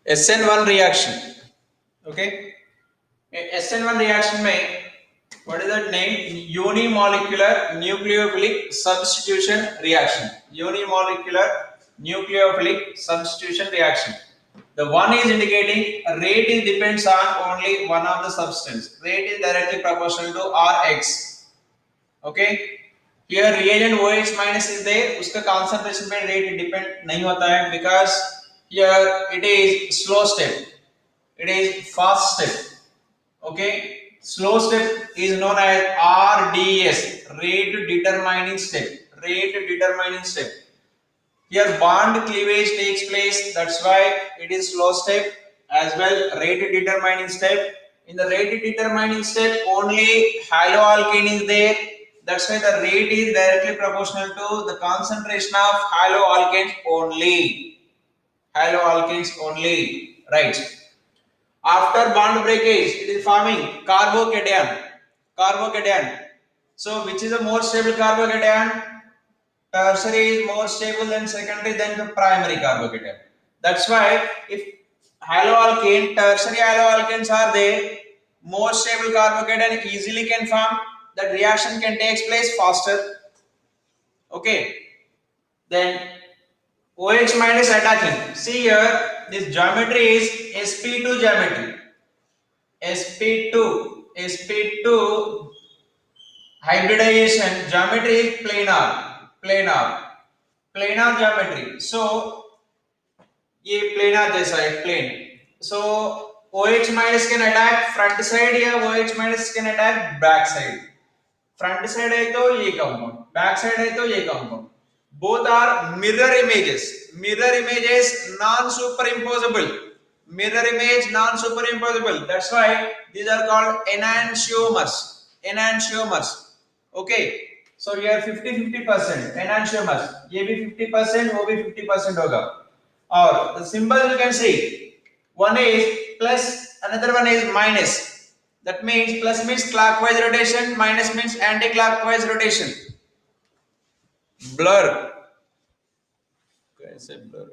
SN1 reaction. Okay. SN1 reaction में what is that name? Unimolecular nucleophilic substitution reaction. Unimolecular nucleophilic substitution reaction. The one is indicating rate is depends on only one of the substance. Rate is directly proportional to Rx. Okay. Here reagent OH minus is there. उसका concentration पे rate depend नहीं होता है because here it is slow step. It is fast step. Okay. Slow step is known as RDS, rate determining step. Rate determining step. Here bond cleavage takes place. That's why it is slow step as well. Rate determining step. In the rate determining step, only haloalkane is there. That's why the rate is directly proportional to the concentration of haloalkanes only. Haloalkanes only. Right. After bond breakage, it is forming carbocation. Carbocation. So, which is a more stable carbocation? Tertiary is more stable than secondary than the primary carbocation. That's why if haloalkane, tertiary haloalkanes are there, more stable carbocation easily can form. That reaction can take place faster. Okay. Then OH minus attacking. See here, this geometry is sp2 geometry. sp2 hybridization geometry is planar geometry. So ये planar जैसा है plane. So OH minus can attack front side या OH minus can attack back side. Front side है तो ये compound, back side है तो ये compound. Both are mirror images, non-superimposable. Mirror image non-superimposable. That's why these are called enantiomers. Okay. So here 50-50% enantiomers. ये भी 50%, वो भी 50% होगा. और the symbol you can see, one is plus, another one is minus. That means plus means clockwise rotation, minus means anti-clockwise rotation. Blur. कैसे blur?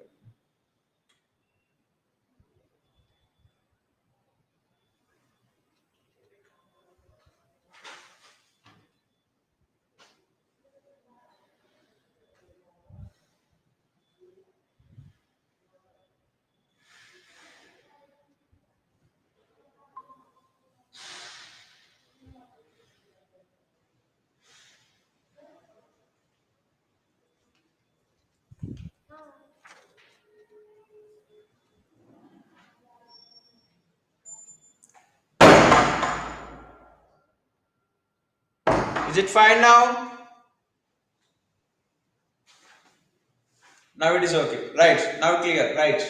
Is it fine now? Now it is okay. Right. Now clear. Right.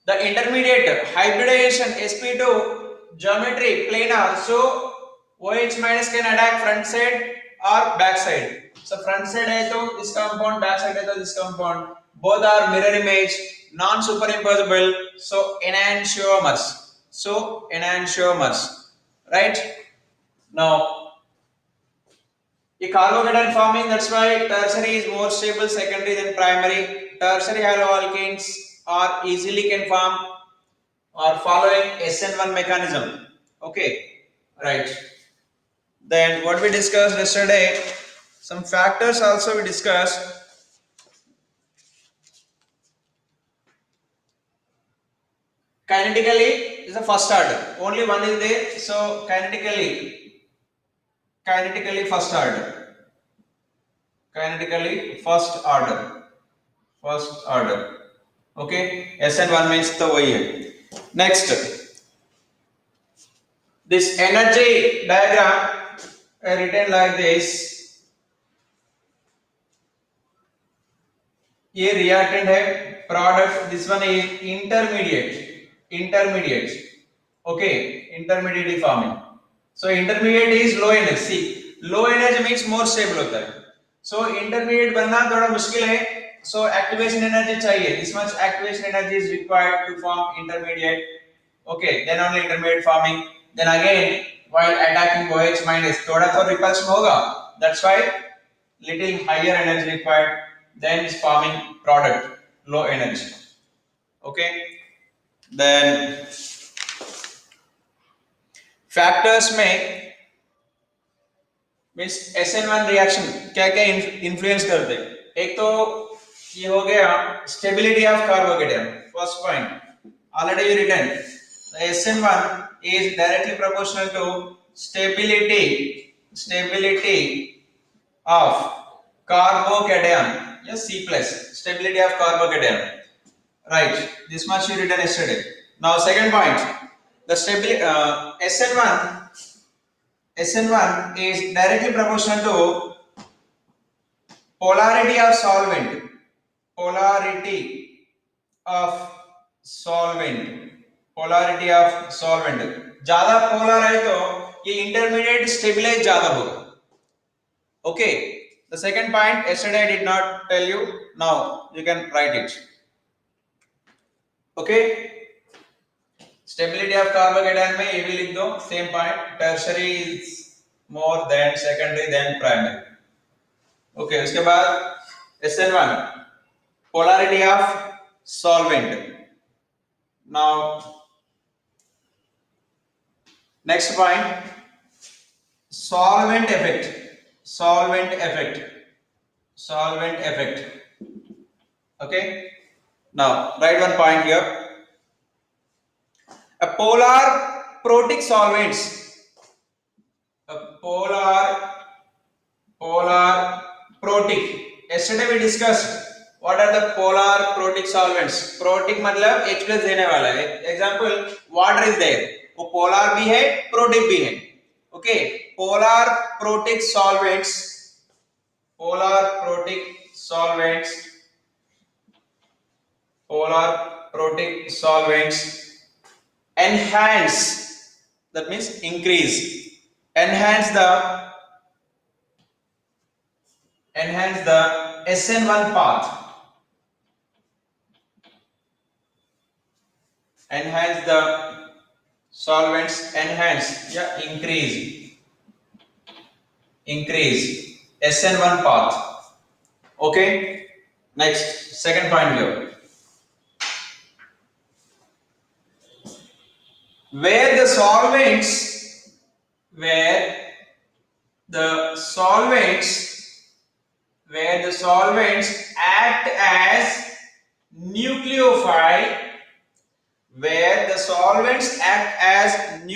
The intermediate hybridization sp2 geometry planar. So OH minus can attack front side or back side. So front side है तो this compound, back side है तो this compound. Both are mirror image, non-superimposable. So enantiomers. Right. Now. A carbocation forming, that's why tertiary is more stable secondary than primary. Tertiary haloalkanes are easily can form or following SN1 mechanism. Okay, right. Then what we discussed yesterday, some factors also we discussed. Kinetically is the first order. Only one is there, so kinetically first order. Kinetically first order. Okay, SN1 means तो वही है. Next, this energy diagram written like this. ये reactant है, product. This one is intermediate. Okay, intermediate forming. So intermediate is low energy. See, low energy means more stable होता है. So intermediate बनना थोड़ा मुश्किल है. So activation energy चाहिए. This much activation energy is required to form intermediate. Okay, then only intermediate forming. Then again, while attacking OH minus, थोड़ा तो repulsion होगा. That's why little higher energy required. Then is forming product, low energy. Okay. Then factors में means SN1 reaction क्या क्या influence करते हैं. एक तो ये हो गया stability of carbocation. First point already you written the SN1 is directly proportional to stability of carbocation. Yes, C plus stability of carbocation. Right, this much you written yesterday. Now second point, the stability SN1 is directly proportional to polarity of solvent. Polarity of solvent. Polarity of solvent. ज्यादा polar है तो ये intermediate stabilise ज्यादा होगा. Okay. The second point yesterday I did not tell you. Now you can write it. Okay. Stability of carbocation में ये भी लिख दो. Same point. Tertiary is more than secondary than primary. Okay. उसके बाद SN1 polarity of solvent. Now next point solvent effect. Okay. Now write one point here. A polar protic solvents. A polar protic. Yesterday we discussed what are the polar protic solvents. Protic मतलब H plus देने वाला है. Example water is there. वो polar भी है, protic भी है. Okay. Polar protic solvents enhance, that means increase, enhance the SN1 path, enhance the solvents, increase SN1 path. Okay. Next, second point here. Where the solvents act as nucleophile, where the solvents act as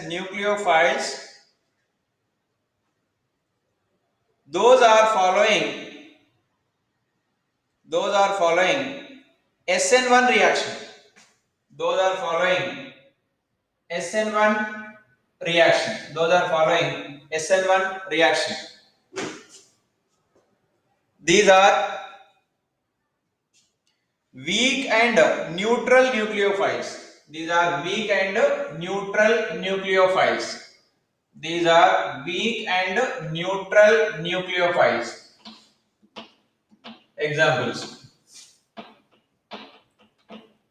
nucleophile, those are following SN1 reaction. These are weak and neutral nucleophiles. Examples.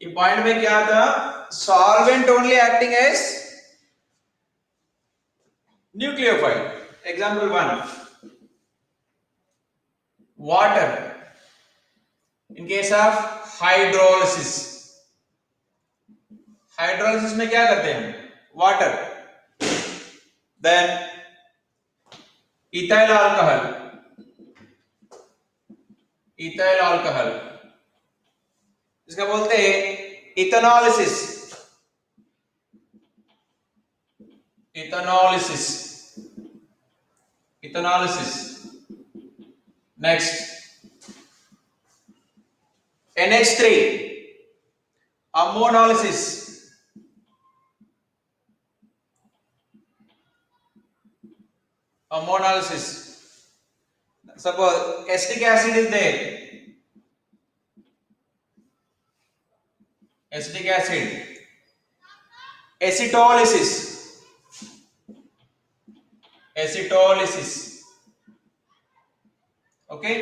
ये point में क्या था? Solvent only acting as nucleophile. Example 1. Water. In case of hydrolysis में क्या करते हैं? Water. Then ethyl alcohol. इसका बोलते हैं इथेनॉलिसिस. Next, NH3 ammonolysis. Suppose acetic acid is there. Acetolysis. Okay.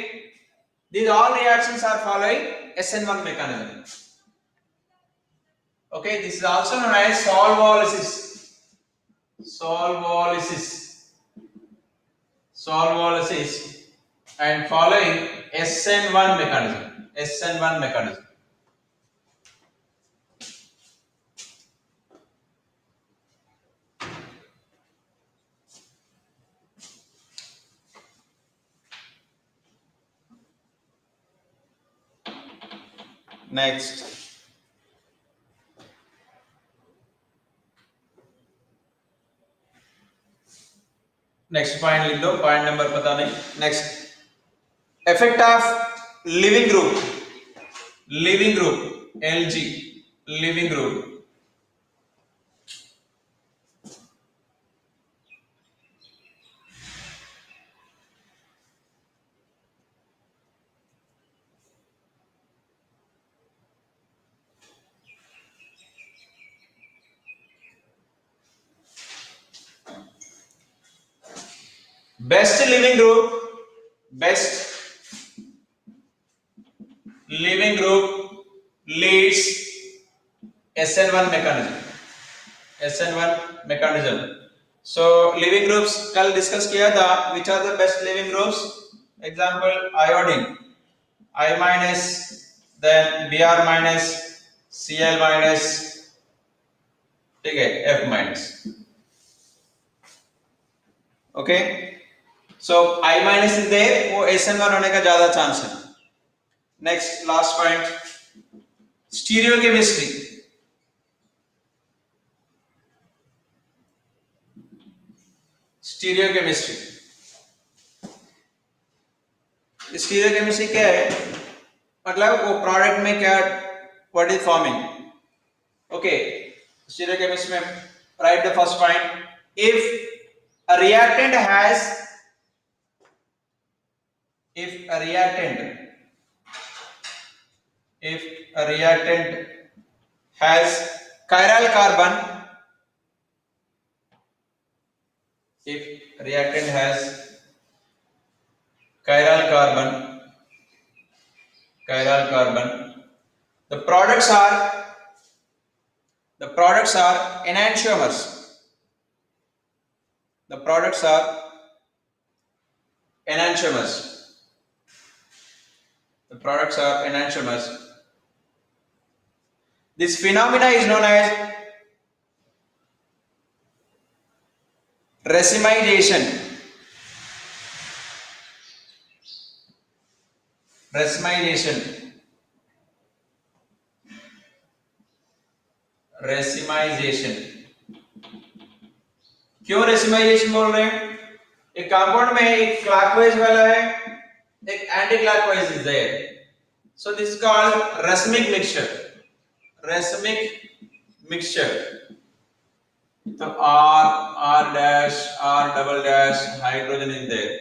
These all reactions are following SN1 mechanism. Okay. This is also known as solvolysis. and following SN1 mechanism. SN1 mechanism. Next. Next point लिख दो, point number पता नहीं. Next. Effect of living group. Living group. LG. Living group. Best living group. Best living group leads SN1 mechanism. SN1 mechanism. So living groups कल discuss किया था. Which are the best living groups? Example iodine, I minus, then Br minus, Cl minus, ठीक है, F minus. Okay. So I minus is there, वो SN1 होने का ज्यादा chance है. Next last point, stereochemistry. Stereochemistry. Stereochemistry क्या है? मतलब वो प्रोडक्ट में क्या, what is forming. Okay, stereochemistry में write the first point. If a reactant has if a reactant has chiral carbon, if reactant has chiral carbon, the products are enantiomers. The products are enantiomers. The products are enantiomers. This phenomena is known as racemization. Racemization. Racemization. क्यों racemization बोल रहे हैं? एक compound में एक clockwise वाला है, एक anti clockwise is there. So this is called racemic mixture. Racemic mixture. So R dash, R double dash, hydrogen is there.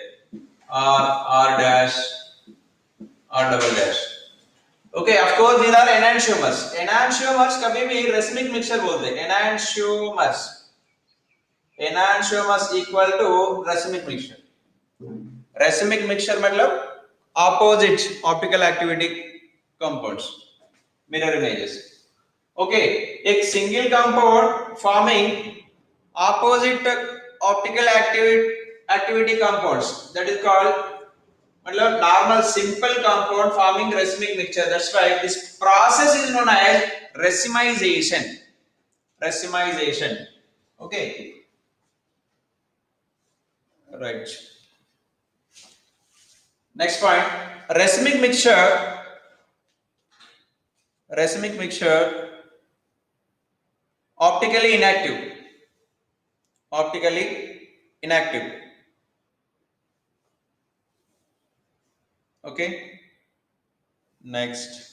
R dash, R double dash. Okay, of course these are enantiomers. Enantiomers कभी भी racemic mixture बोलते हैं. Enantiomers. Enantiomers equal to racemic mixture. Racemic mixture मतलब opposite optical activity compounds, mirror images. Okay, एक single compound forming opposite optical activity compounds, that is called मतलब normal simple compound forming racemic mixture. That's why this process is known as racemization. Racemization. Okay, right. Next point, racemic mixture optically inactive. Okay, next.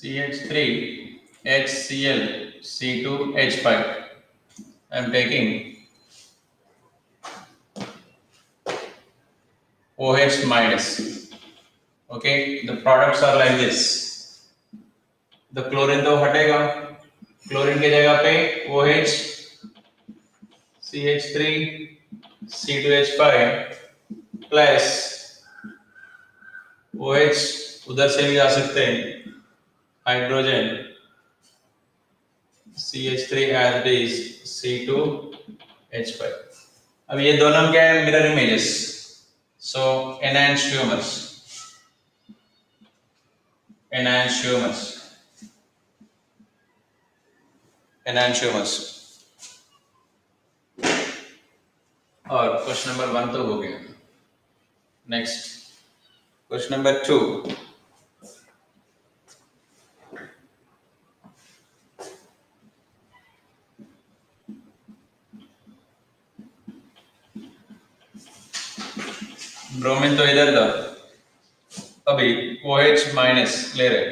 CH3 HCl C2 H5. I am taking OH minus. Okay, the products are like this. The chlorine तो हटेगा, chlorine की जगह पे OH CH3 C2H5 plus OH, उधर से भी आ सकते हैं hydrogen CH3 as it is C2H5. अब ये दोनों क्या है, मिरर इमेजेस, सो enhanced tumors, enhanced tumors, enhanced tumors. और क्वेश्चन नंबर 1 तो हो गया. Next question number 2. ब्रोमीन तो इधर था, अभी OH माइनस ले रहे.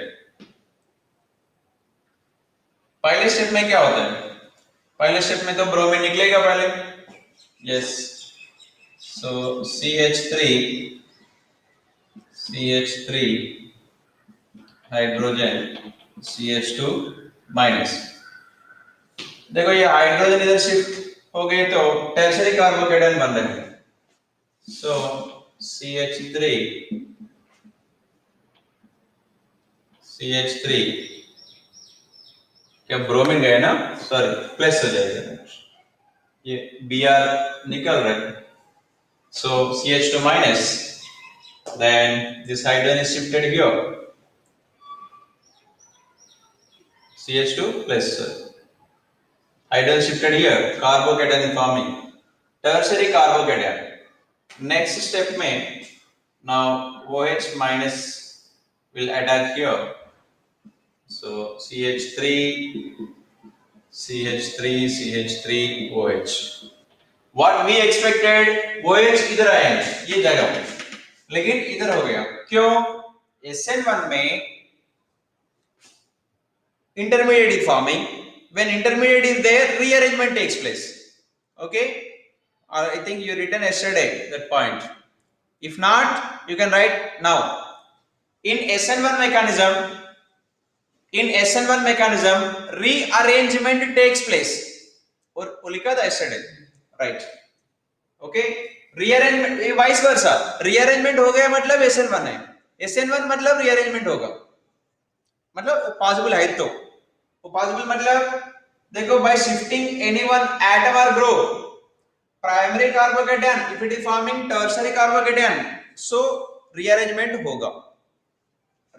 पहले स्टेप में क्या होता है, पहले स्टेप में तो ब्रोमीन निकलेगा पहले. यस, सो CH3 हाइड्रोजन CH2 माइनस. देखो ये हाइड्रोजन इधर शिफ्ट हो गए तो टर्शियरी कार्बोकेटायन बन रहे हैं. सो CH3 क्या ब्रोमीन गए ना, सॉरी प्लस हो जाएगा, ये Br निकल रहे हैं. So CH2 minus, then this hydrogen is shifted here. CH2 plus, hydrogen shifted here, carbocation forming, tertiary carbocation. Next step में now OH minus will attack here. So CH3 OH. What we expected, OH इधर आएंगे ये जगह पे, लेकिन इधर हो गया. क्यों? SN1 में intermediate is forming. When intermediate is there, rearrangement takes place. Okay, I think you written yesterday that point. If not, you can write now. In SN1 mechanism, rearrangement takes place. और लिखा था yesterday, right? Okay, rearrangement vice versa. Rearrangement हो गया मतलब SN1 है, SN1 मतलब rearrangement होगा, मतलब पॉसिबल है. तो पॉसिबल मतलब देखो, by shifting any one atom or group, primary carbocation, if it is forming tertiary carbocation, so rearrangement होगा,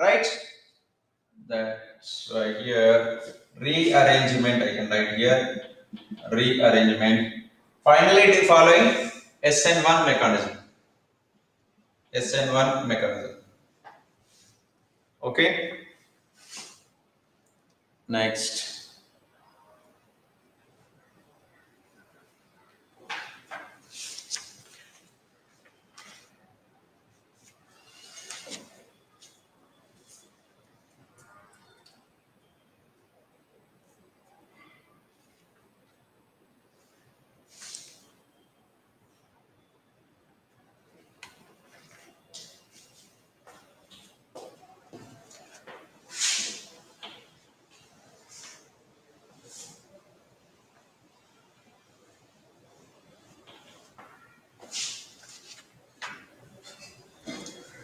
right? That's why here rearrangement I can write here, rearrangement. Finally it is following SN1 mechanism. SN1 mechanism. Okay. Next.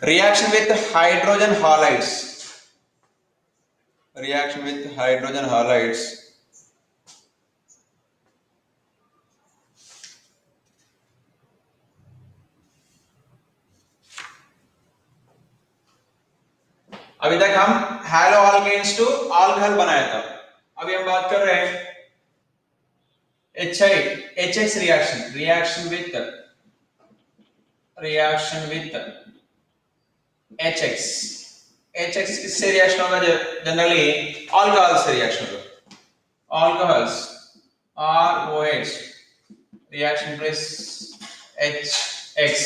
Reaction with hydrogen halides. Reaction with hydrogen halides. अभी तक हम hello alkanes to alcohol बनाया था, अभी हम बात कर रहे हैं HX reaction with HX किससे रिएक्शन होगा, जनरली अल्कोहल से रिएक्शन होगा. Alcohols ROH reaction plus HX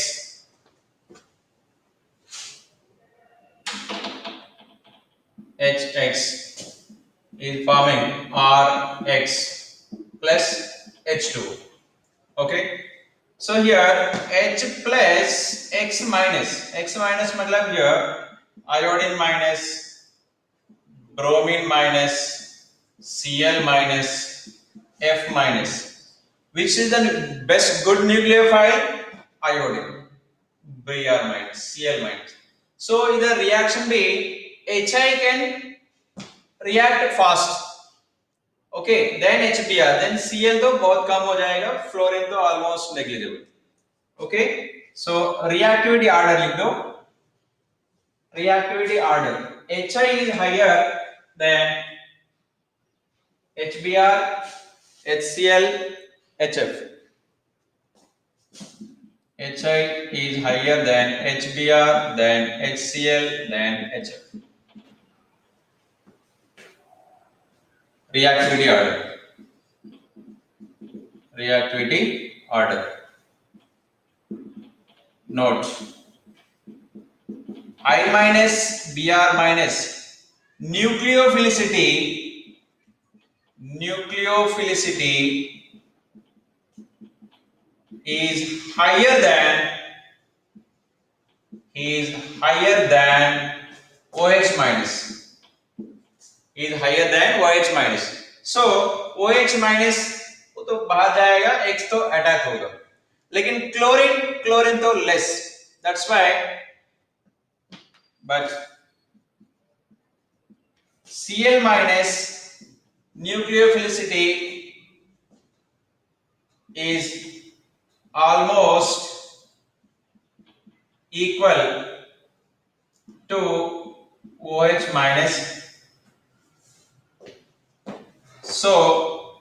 is forming RX plus H2. Okay, so here H plus X minus मतलब here iodine minus bromine minus Cl minus F minus. Which is the best good nucleophile? Iodine. Br minus Cl minus. So in the reaction B, Hi can react fast. Okay, then HBr, then Cl तो बहुत कम हो जाएगा, fluorine तो almost negligible. Okay, so reactivity order लिख दो. Reactivity order. Hi is higher than HBr, HCl, HF. Hi is higher than HBr, than HCl, than HF. Reactivity order. Reactivity order. Note. I minus Br minus nucleophilicity is higher than OH minus. Is higher than OH minus. So OH minus वो तो बाहर जाएगा, X तो attack होगा, लेकिन chlorine तो less. That's why, but Cl minus nucleophilicity is almost equal to OH minus. So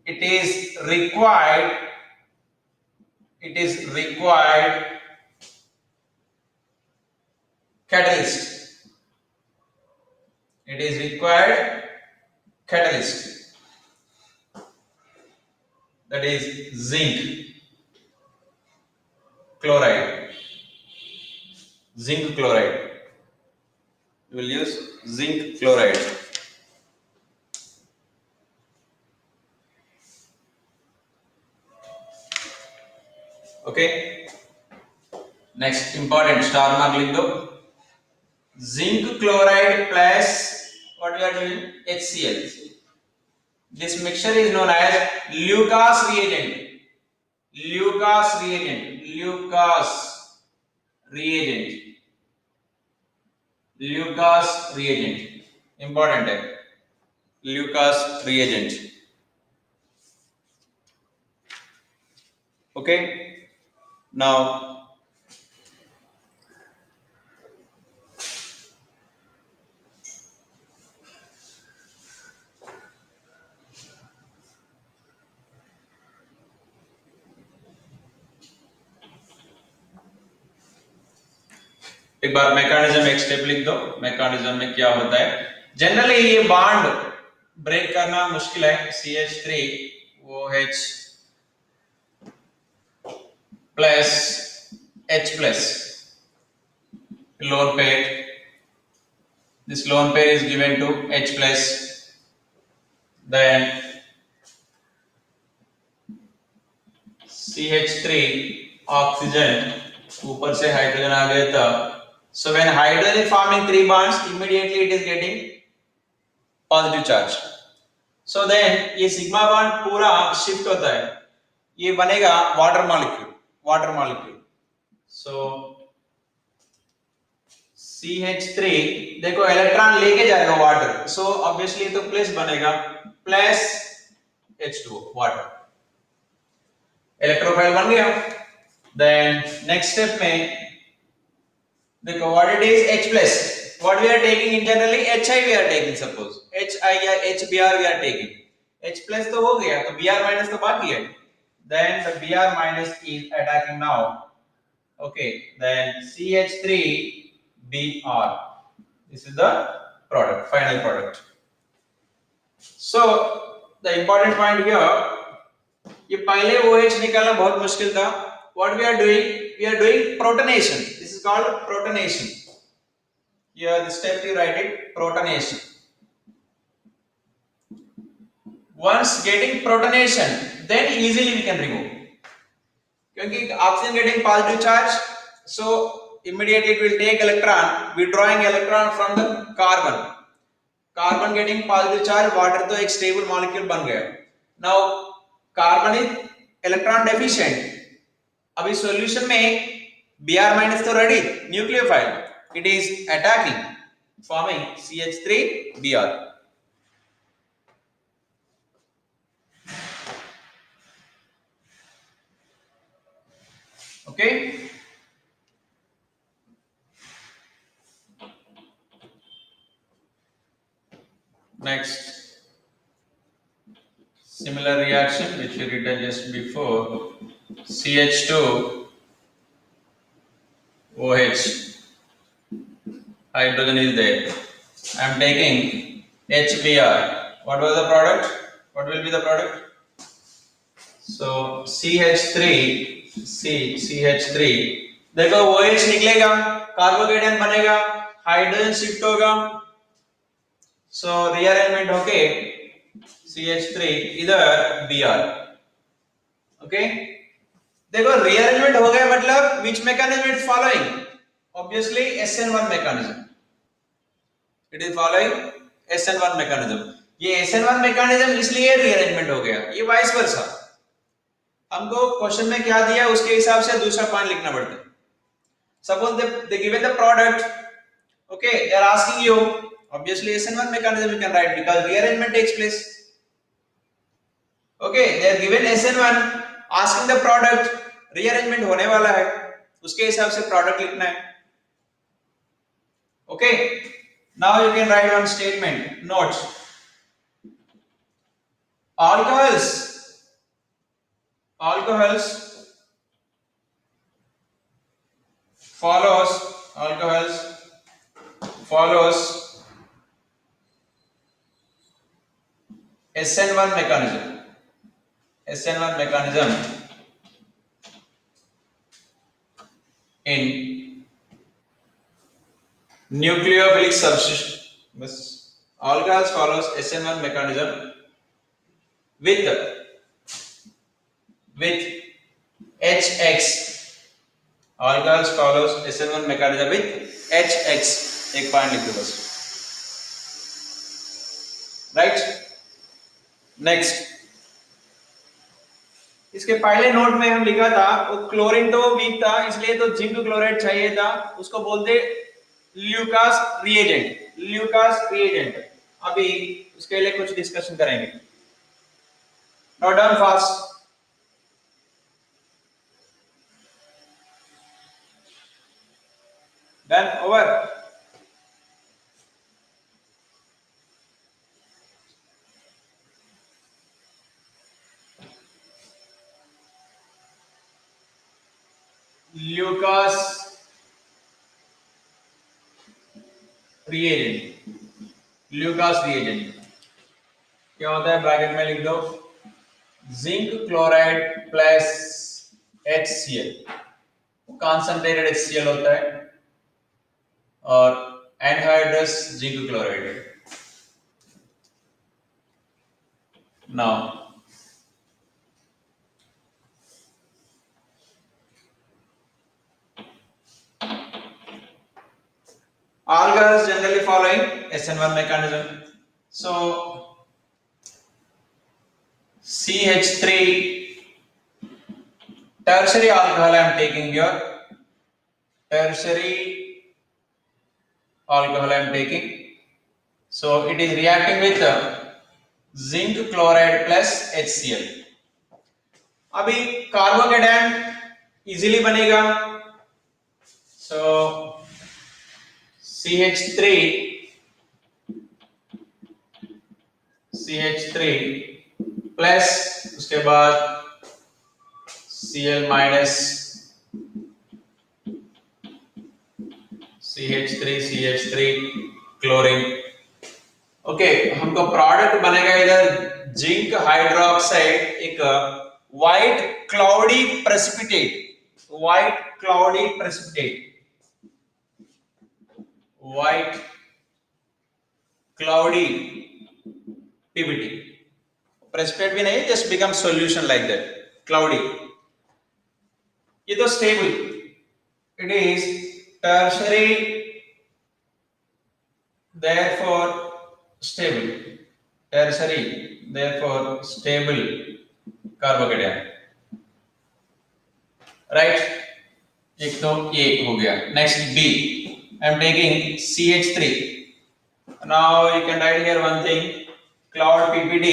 it is required catalyst. It is required catalyst. That is zinc chloride. Zinc chloride. We will use zinc chloride. Okay. Next important star mark लिख दो. Zinc chloride plus what we are doing? HCl. This mixture is known as Lucas reagent. Lucas reagent. Important है. Lucas reagent. Okay. Now एक bar mechanism एक step लिख दो. Mechanism में क्या होता है? जनरली ये बॉन्ड ब्रेक करना मुश्किल है. CH3OH plus H plus lone pair. This lone pair is given to H plus. Then CH3 oxygen ऊपर से हाइड्रोजन आ गया था. So when hydrogen is forming three bonds, immediately it is getting positive charge. So then ये sigma bond पूरा shift होता है, ये बनेगा वाटर मॉलिक्यूल. So CH3 देखो इलेक्ट्रॉन लेके जाएगा वाटर, so obviously तो प्लस बनेगा, प्लस H2O वाटर. इलेक्ट्रोफाइल बन गया. Then next step में देखो what it is H plus. What we are taking in generally HI we are taking, suppose HI या HBr we are taking. H plus तो हो गया, तो Br minus तो बाकी है. Then the Br minus is attacking now. Okay, then CH3Br. This is the product, final product. So the important point here, ये पहले OH निकालना बहुत मुश्किल था. What we are doing? We are doing protonation. This is called protonation. Here the step you write it, protonation. Once getting protonation, then easily we can remove. क्योंकि oxygen getting positive charge, so immediately it will take electron, withdrawing electron from the carbon. Carbon getting positive charge, water तो एक stable molecule बन गया. Now carbon is electron deficient. अभी solution में Br minus तो ready, nucleophile. It is attacking, forming CH3Br. Okay. Next, similar reaction which we written just before, CH2 OH, hydrogen is there. I am taking HBr. What was the product? What will be the product? So CH3, CH3. देखो OH निकलेगा, carbocation बनेगा, hydrogen shift होगा. So rearrangement होके CH3 इधर Br. Okay. देखो rearrangement हो गया मतलब which mechanism it following? Obviously SN1 mechanism. It is following SN1 mechanism. ये SN1 mechanism इसलिए rearrangement हो गया. ये vice versa. हमको क्वेश्चन में क्या दिया उसके हिसाब से दूसरा पॉइंट लिखना पड़ता है. Suppose they given the product. Okay, they are asking you. Obviously SN1 mechanism you can write because rearrangement takes place. Okay, they are given SN1, asking the product, rearrangement होने वाला है, उसके हिसाब से product लिखना है. Okay, now you can write one statement. Notes. Alcohols follows SN1 mechanism. SN1 mechanism in nucleophilic substitution. Alcohols follows SN1 mechanism with HX. Alcohols follows SN1 mechanism with HX. एक point लिख दो बस. Right. Next, इसके पहले note में हम लिखा था वो क्लोरीन तो वीक था इसलिए तो जिंक क्लोराइड चाहिए था, उसको बोलते ल्यूकास रिएजेंट. अभी उसके लिए कुछ डिस्कशन करेंगे. Note down fast. Done. Over. Lucas reagent क्या होता है? ब्रैकेट में लिख दो zinc chloride plus HCl. Concentrated HCl होता है और एनहाइड्रस जिंक क्लोराइड है. Now alcohols generally following SN1 mechanism. So CH3 tertiary alcohol I am taking here. Tertiary alcohol I am taking. So it is reacting with zinc chloride plus HCl. अभी carbocation easily बनेगा. So CH3 plus उसके बाद Cl minus CH3 chlorine. Okay, हमको product बनेगा इधर zinc hydroxide, एक white cloudy precipitate. White cloudy PBT. Precipitate भी नहीं, just become solution like that. Cloudy. ये तो stable. It is tertiary, therefore stable. Tertiary, therefore stable carbocation. Right? एक तो A हो गया. Next B. I am taking CH3. Now you can write here one thing. Cloud PPD,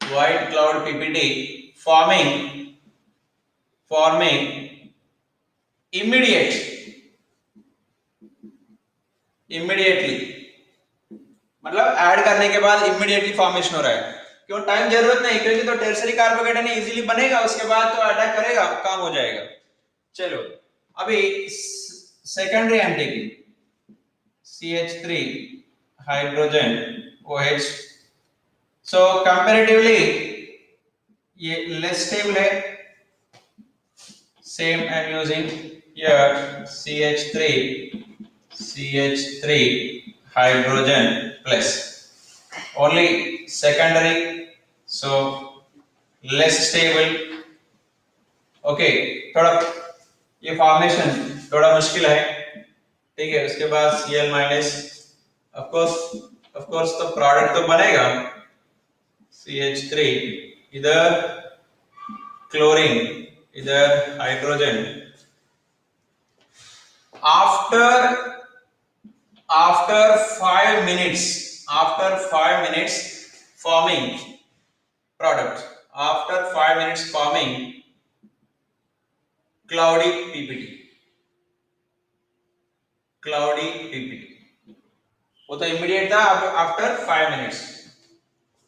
white cloud PPD forming immediately मतलब add करने के बाद immediately formation हो रहा है. क्यों टाइम जरूरत नहीं, क्योंकि तो टेर्सरी कार्बोकेटायन इजीली बनेगा, उसके बाद तो अटैक करेगा, काम हो जाएगा. चलो अभी secondary am taking CH3 hydrogen OH. So comparatively ये लेस स्टेबल है. Same I am using here CH3 hydrogen plus only secondary, so less stable. Okay, थोड़ा ये फॉर्मेशन थोड़ा मुश्किल है, ठीक है. उसके बाद Cl माइनस, ऑफ कोर्स तो प्रोडक्ट तो बनेगा. CH3 इधर क्लोरीन इधर hydrogen. After 5 minutes forming product, after 5 minutes forming cloudy PPT. वो तो इमीडिएट था. After 5 minutes.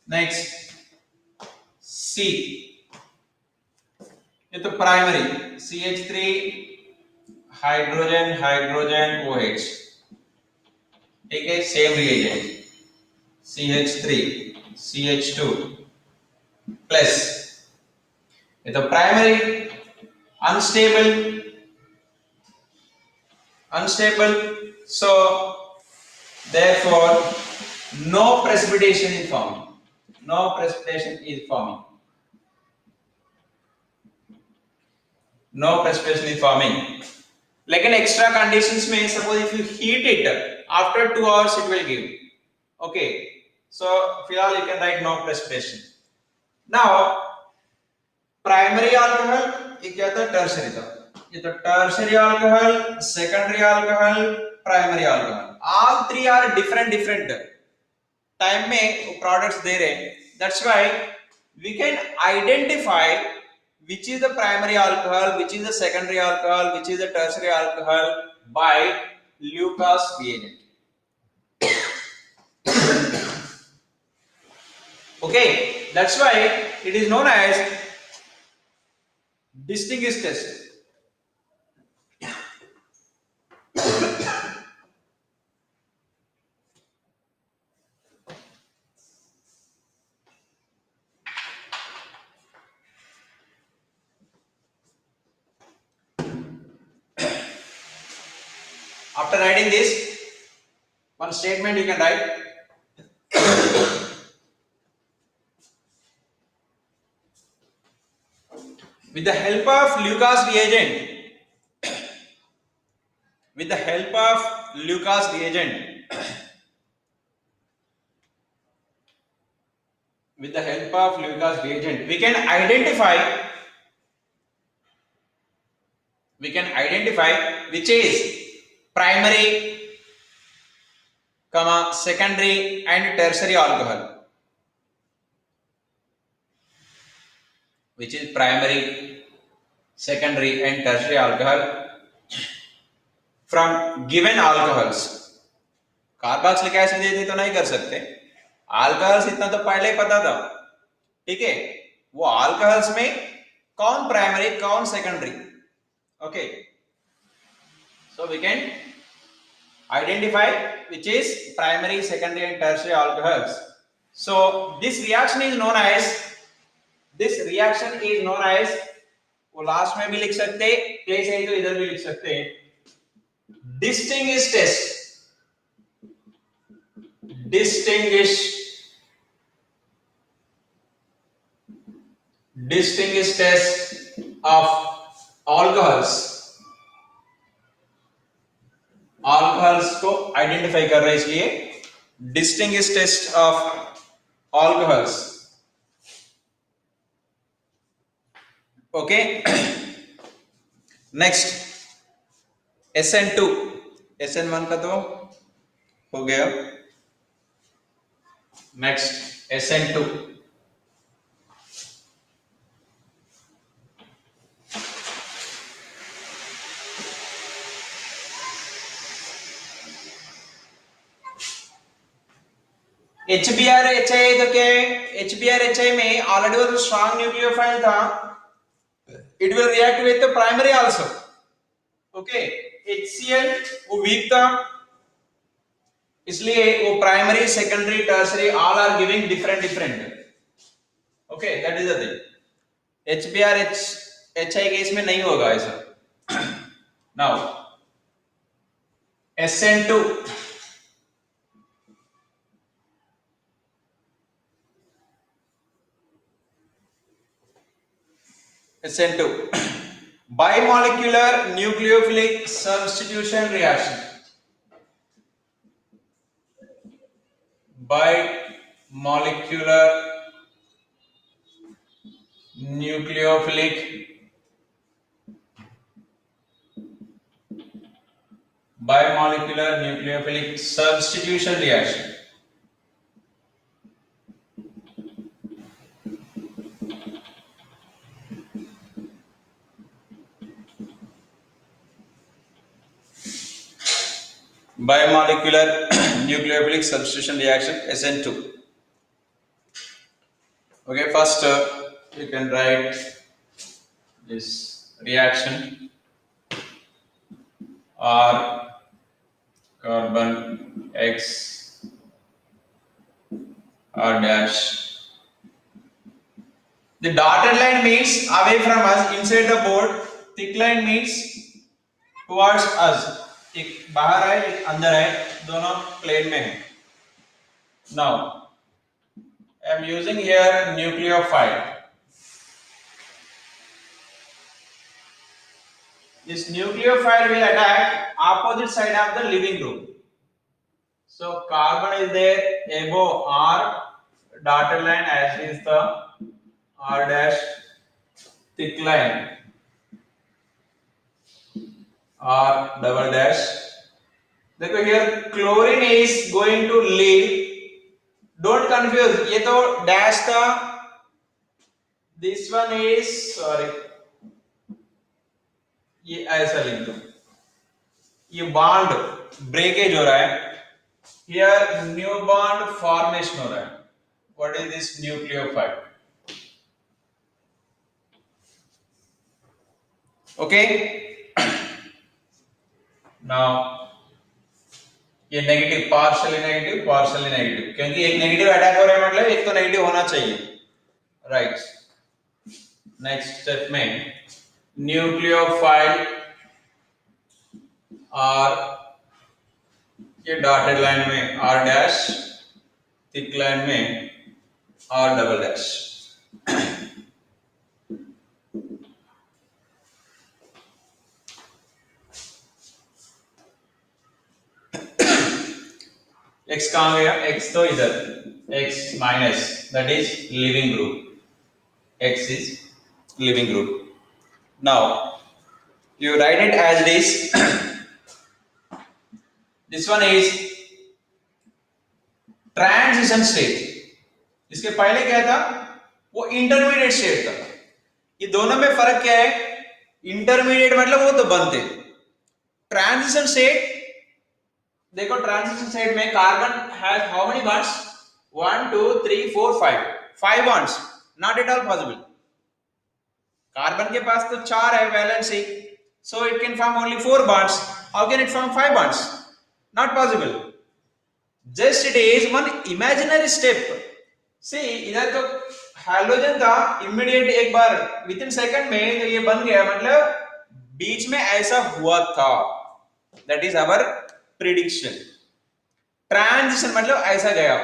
नेक्स्ट C, ये तो प्राइमरी CH3 हाइड्रोजन OH, ठीक है. Same reagent CH3 CH2 plus, ये तो primary unstable, so therefore no precipitation is forming. लेकिन एक्स्ट्रा कंडीशंस में suppose if you heat it after 2 hours it will give. Okay, so फिलहाल you can write no precipitation. Now primary alcohol ये क्या था, tertiary था. ये तो tertiary alcohol, secondary alcohol, primary alcohol, all three are different time में products दे रहे हैं. That's why we can identify which is the primary alcohol, which is the secondary alcohol, which is the tertiary alcohol by Lucas reagent. Okay, that's why it is known as distinguished test. After writing this, one statement you can write. With the help of Lucas reagent, we can identify which is primary, secondary and tertiary alcohol. Which is primary, secondary and tertiary alcohol from given alcohols. Carboxylic acid दे तो नहीं कर सकते. Alcohols इतना तो पहले ही पता था, ठीक है. वो अल्कोहल्स में कौन प्राइमरी कौन secondary. Okay, so we can identify which is primary, secondary and tertiary alcohols. So this reaction is known as वो लास्ट में भी लिख सकते हैं, प्लेस है तो इधर भी लिख सकते हैं. distinguished test of alcohols alcohols को आइडेंटिफाई कर रहे हैं, इसलिए distinguish test of alcohols. Okay. Next SN2. SN1 का तो हो गया. Next SN2. HBrHI तो क्या है? HBrHI में ऑलरेडी वो स्ट्रॉन्ग न्यूक्लियोफाइल था. It will react with the primary also. Okay. HCl वो वीक था, इसलिए वो primary, secondary, tertiary all are giving different. Okay, that is the thing. HBrHI case में नहीं होगा ऐसा. Now SN2. SN2 bimolecular nucleophilic substitution reaction. Bimolecular nucleophilic substitution reaction. Bimolecular nucleophilic substitution reaction SN2. Okay, first you can write this reaction. R carbon X R dash. The dotted line means away from us, inside the board. Thick line means towards us. एक बाहर है, एक अंदर है, दोनों plane में है. Now I am using here nucleophile. This nucleophile will attack opposite side of the living group. So carbon is there above R, dotted line as is the R dash, thick line R double dash. देखो here chlorine is going to leave. Don't confuse. ये तो dash था. This one is sorry. ये ऐसा लिख दो. ये bond breakage हो रहा है. Here new bond formation हो रहा है. What is this nucleophile? Okay. Now ये नेगेटिव, पार्शियली नेगेटिव, क्योंकि एक नेगेटिव अटैक हो रहा है मतलब एक तो नेगेटिव होना चाहिए. राइट. नेक्स्ट स्टेप में न्यूक्लियोफाइल आर, ये डॉटेड लाइन में आर डैश, थिक लाइन में आर डबल डैश. X कहाँ गया? X तो इधर, X minus, that is living group. X is living group. Now you write it as this. This one is transition state. इसके पहले क्या था? वो इंटरमीडिएट स्टेट था. ये दोनों में फर्क क्या है? इंटरमीडिएट मतलब वो तो बनते. ट्रांजिशन स्टेट देखो, ट्रांजिशन स्टेट में carbon has how many bonds? 1 2 3 4 5 bonds. Not at all possible. Carbon के पास तो 4 है valency, so it can form only 4 bonds. How can it form 5 bonds? Not possible. Just it is one imaginary step. See इधर तो hydrogen था, immediate एक बार with in second में तो ये बन गया, मतलब बीच में ऐसा हुआ था. That is our prediction. Transition मतलब ऐसा गया.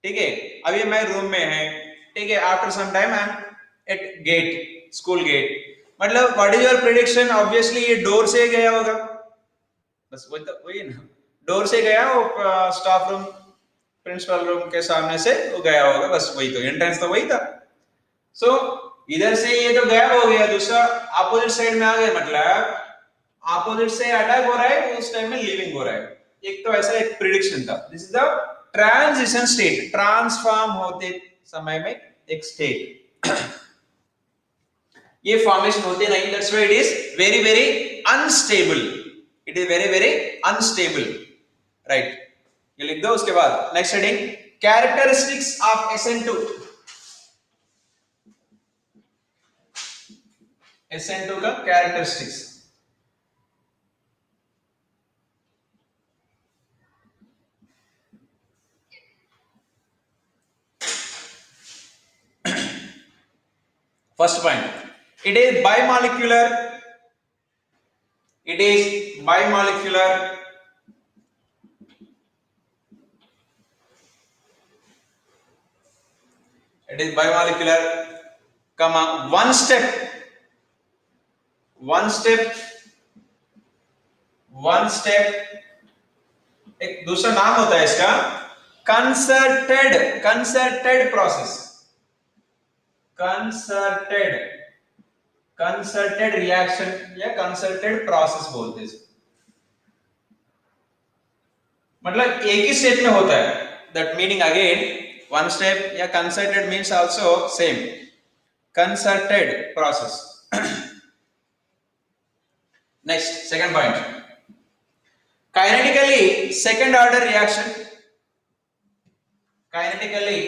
ठीक है, अभी मैं रूम में है, ठीक है, after some time I am at gate, school gate, मतलब what is your prediction? Obviously ये डोर से गया होगा. बस वही ना, डोर से गया वो स्टाफ रूम प्रिंसिपल रूम के सामने से वो गया होगा, बस वही तो एंट्रेंस तो वही था। सो इधर से ये तो गायब हो गया, दूसरा अपोजिट साइड में आ गया, मतलब अपोजिट से अटैक हो रहा है, उस टाइम में लिविंग हो रहा है। एक तो ऐसा एक प्रिडिक्शन था। This is the transition state, transform होते समय में एक स्टेट ये फॉर्मेशन होते नहीं, that's why it is very very unstable, it is very very unstable, right. ये लिख दो। उसके बाद next heading, characteristics of SN2। SN2 का characteristics, first point, it is bimolecular, it is bimolecular, it is bimolecular, comma one step, one step, one step, एक दूसरा नाम होता है इसका concerted, concerted process, concerted, concerted reaction या concerted process बोलते हैं। मतलब एक ही स्टेप में होता है, that meaning again one step या concerted means also same, concerted process. Next second point, kinetically second order reaction, kinetically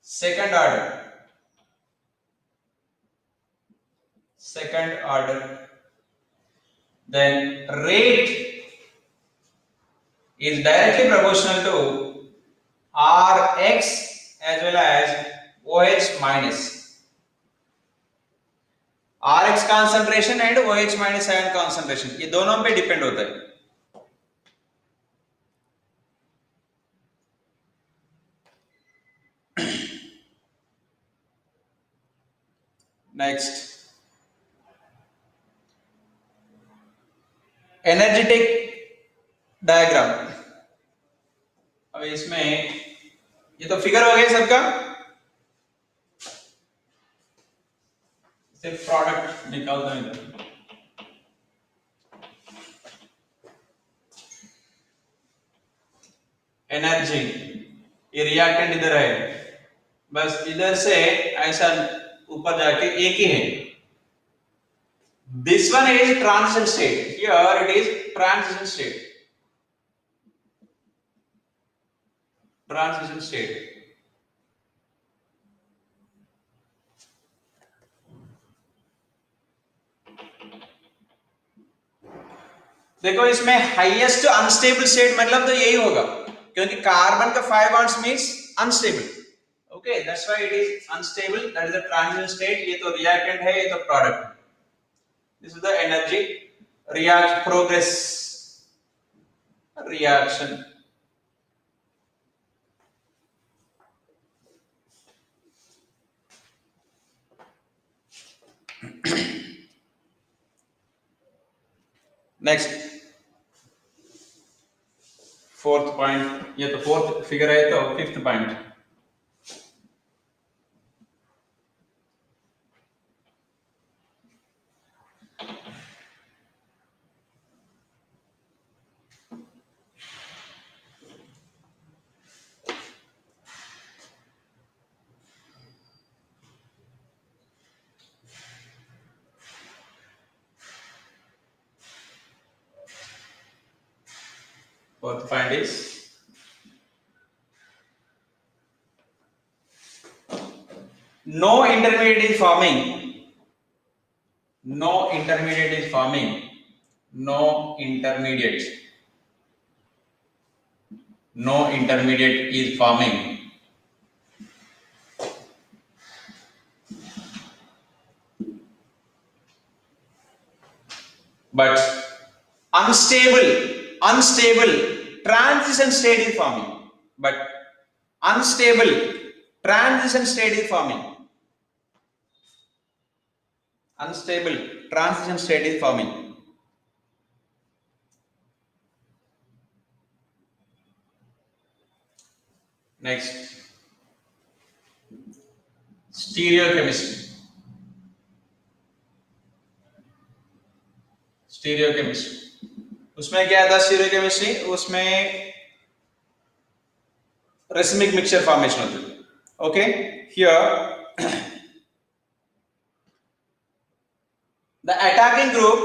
second order, second order, then rate is directly proportional to Rx as well as OH minus, Rx concentration and OH minus ion concentration, ये दोनों पे depend होता है। Next, energetic diagram. अब इसमें ये तो figure हो गया सबका, सिर्फ प्रोडक्ट निकालता है इधर। एनर्जी, ये रिएक्टेंट इधर है, बस इधर से ऐसा ऊपर जाके एक ही है। This one is transition state, here it is transition state, transition state. देखो इसमें हाईएस्ट अनस्टेबल स्टेट मतलब तो यही होगा, क्योंकि कार्बन का 5 bonds means unstable, okay, that's why it is unstable, that is the transition state. ये तो रिएक्टेंट है, ये तो प्रोडक्ट है। This is the energy react progress reaction. Next fourth point, ये तो फोर्थ फिगर है, तो fifth point, fourth point is no intermediate is forming, no intermediate is forming, no intermediate, no intermediate is forming, but unstable transition state is forming, but unstable transition state is forming, unstable transition state is forming. Next, stereochemistry. Stereochemistry, उसमें क्या था stereochemistry? उसमें racemic mixture formation होती है. Okay, here the attacking group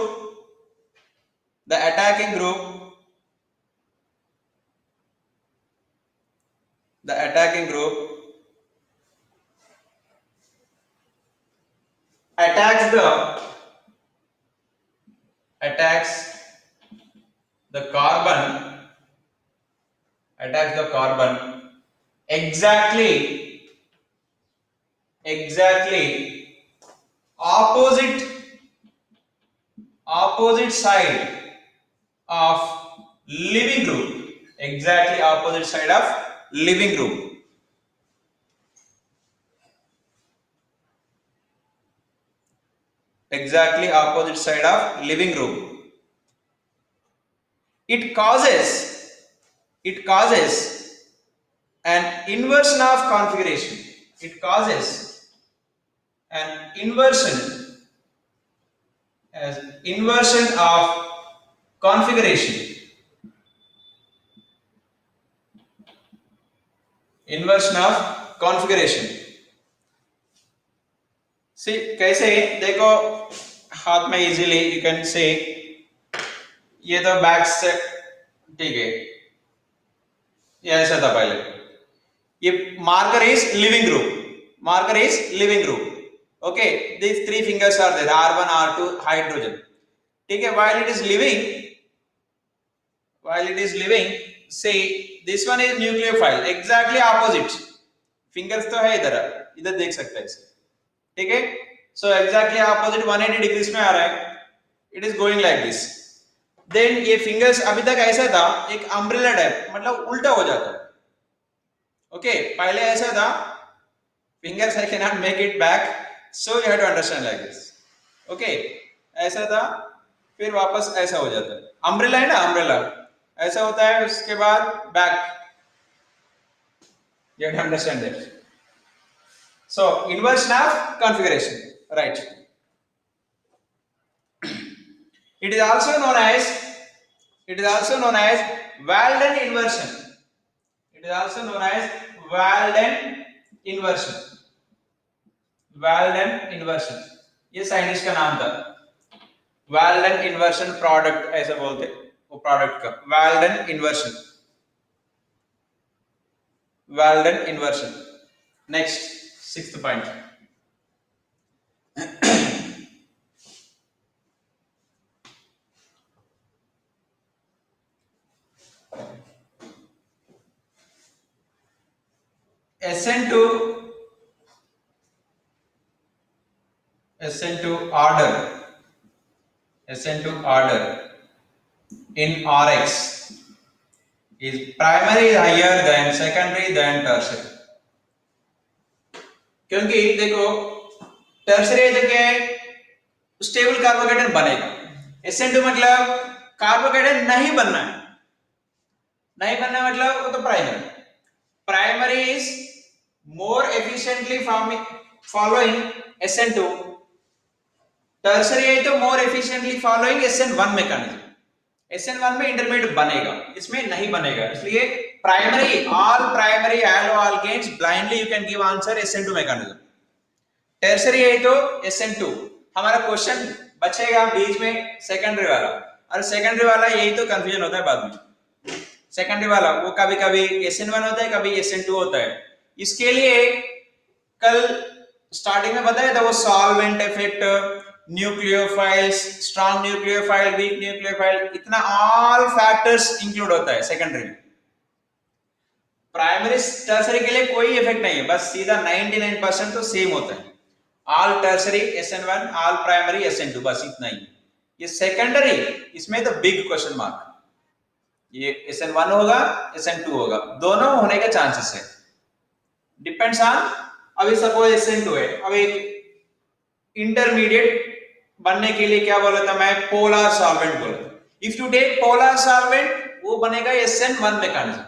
the attacking group the attacking group attacks the carbon exactly opposite side of living group, exactly opposite side of living group. Exactly opposite side of living group. It causes an inversion of configuration. It causes an inversion of configuration. Inversion of configuration. See, कैसे? देखो हाथ में easily you can say ये तो back से ठीक है, ये ऐसा था पहले. ये marker is living group. Okay, these three fingers are there, R1, R2, hydrogen. ठीक है, while it is living, say this one is nucleophile, exactly opposite. Fingers तो है इधर देख सकते हैं, ठीक है. So exactly opposite 180 degrees में आ रहा है. It is going like this. Then ये fingers अभी तक ऐसा था, एक umbrella type, मतलब उल्टा हो जाता है. Okay, पहले ऐसा था, fingers I cannot make it back, so you have to understand like this. Okay, ऐसा था, फिर वापस ऐसा हो जाता है. Umbrella है ना, umbrella ऐसा होता है, उसके बाद back. You have to understand that. So inversion of configuration, right? It is also known as Walden inversion. Walden inversion. ये साइंटिस्ट का नाम था. Walden inversion product ऐसा बोलते, वो प्रोडक्ट का Walden inversion. Next, sixth point. SN2 order in RX is primary is higher than secondary than tertiary. क्योंकि देखो टर्सरी जगह स्टेबल कार्बोकेटन बनेगा. SN2 मतलब कार्बोकेटन नहीं बनना है मतलब वो तो primary is more efficiently following SN2. Tertiary है तो more efficiently following SN1 mechanism. SN1 में इंटरमीडिएट बनेगा, इसमें नहीं बनेगा. इसलिए all primary alloalkanes blindly you can give answer SN2 mechanism. Tertiary है तो SN2. हमारा क्वेश्चन बचेगा बीच में सेकेंडरी वाला, और सेकेंडरी वाला यही तो कंफ्यूजन होता है बाद में. सेकेंडरी वाला वो कभी SN1 होता है, कभी SN2 होता है. इसके लिए कल स्टार्टिंग में बताया था वो solvent effect, nucleophiles, strong nucleophile, weak nucleophile, इतना ऑल फैक्टर्स इंक्लूड होता है सेकेंडरी में. प्राइमरी टर्सरी के लिए कोई इफेक्ट नहीं है, बस सीधा 99% तो सेम होता है. All tertiary SN1, all primary SN2, बस इतना ही. ये सेकेंडरी, इसमें तो बिग क्वेश्चन मार्क. ये SN1 होगा, SN2 होगा, दोनों होने के चांसेस है. डिपेंड्स ऑन, अभी सपोज SN2 है, अब एक इंटरमीडिएट बनने के लिए क्या बोला था मैं, पोलर सॉल्वेंट बोला था। If you take polar solvent वो बनेगा SN1 mechanism.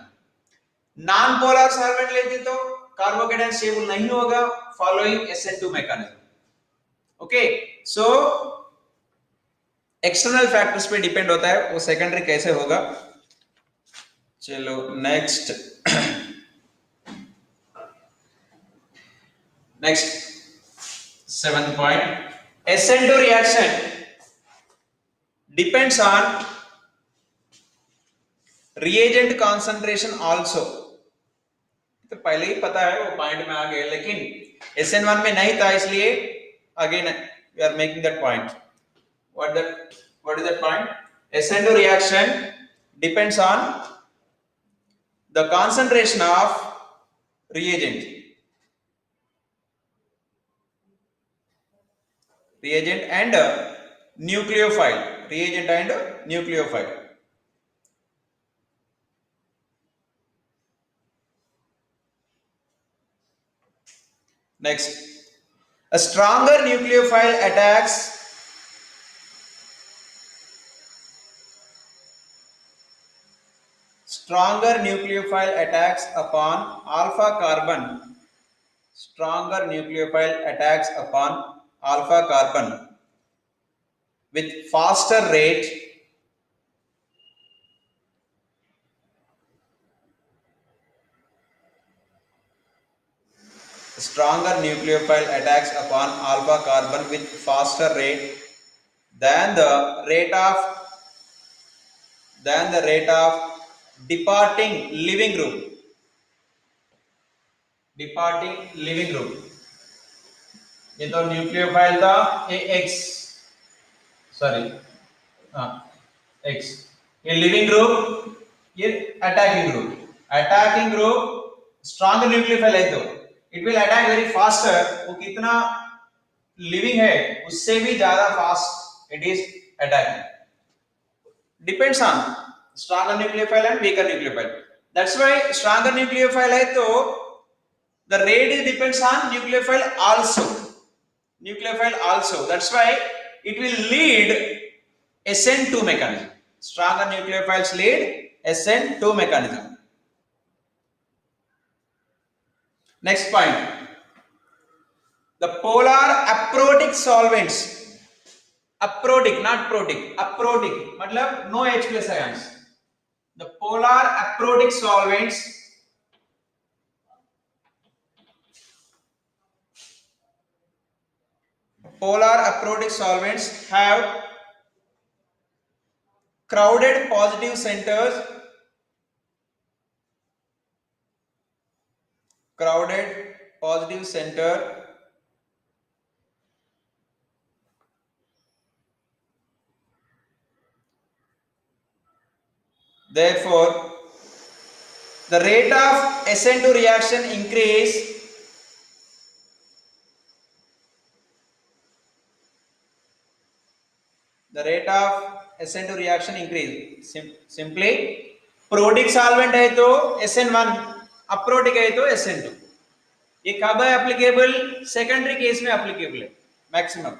Non polar solvent लेते तो कार्बोकेटायन स्टेबल नहीं होगा following SN2 mechanism. Okay, so external factors पे डिपेंड होता है वो सेकेंडरी कैसे होगा। चलो next seventh point, SN2 reaction depends on reagent concentration also. तो पहले ही पता है वो पॉइंट में आ गए, लेकिन SN1 में नहीं था इसलिए again we are making that point. what is that point? SN2 reaction depends on the concentration of reagent and nucleophile, reagent and nucleophile. Next, a stronger nucleophile attacks upon alpha carbon. Stronger nucleophile attacks upon alpha carbon with faster rate stronger nucleophile attacks upon alpha carbon with faster rate than the rate of departing living group. ये तो nucleophile था AX, sorry X, ये leaving group, ये attacking group stronger nucleophile है तो it will attack very faster. वो कितना living है उससे भी ज्यादा fast it is attacking. Depends on stronger nucleophile and weaker nucleophile. That's why stronger nucleophile है तो the rate is depends on nucleophile also, that's why it will lead SN2 mechanism. Stronger nucleophiles lead SN2 mechanism. Next point, the polar aprotic solvents, aprotic not protic, aprotic मतलब no H plus ions. The polar aprotic solvents have crowded positive centers, therefore the rate of SN2 reaction increase simply protic solvent है तो SN1, aprotic है तो SN2। ये कब है applicable, secondary case में applicable है maximum.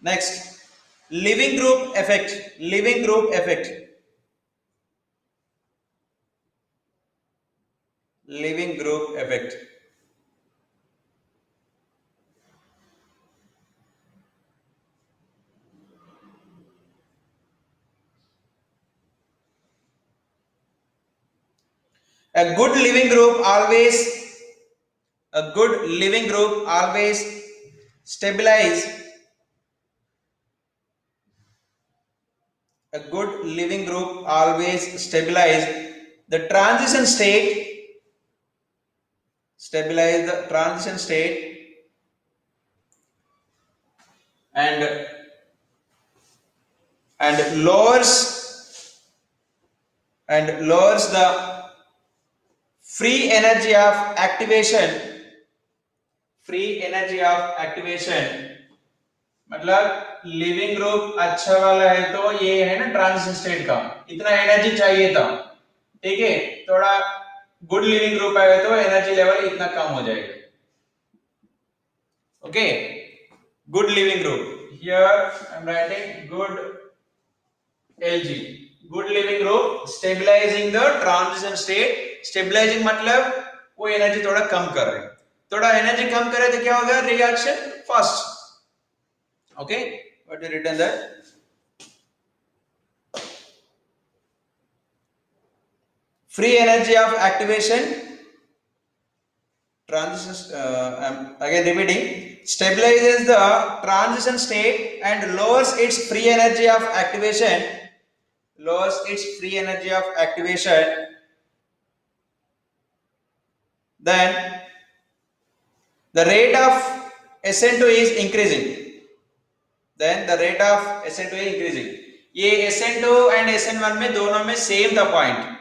Next, leaving group effect. A good living group always stabilize the transition state, and lowers the free energy of activation मतलब लिविंग ग्रुप अच्छा वाला है तो ये है ना ट्रांजिशन स्टेट का, इतना एनर्जी चाहिए था, ठीक है। थोड़ा गुड लिविंग ग्रुप है तो एनर्जी लेवल इतना कम हो जाएगा। Okay, good living group. Here I am writing good LG. Good living group stabilizing the transition state. Stabilizing मतलब वो एनर्जी थोड़ा कम कर रहे हैं, थोड़ा एनर्जी कम करे तो क्या होगा, reaction fast. Okay, what you written that? Free energy of activation transition. Again repeating, stabilizes the transition state and lowers its free energy of activation. Lowers its free energy of activation. Then the rate of SN2 is increasing. Then the rate of SN2 is increasing. ये SN2 and SN1 में दोनों में same था point.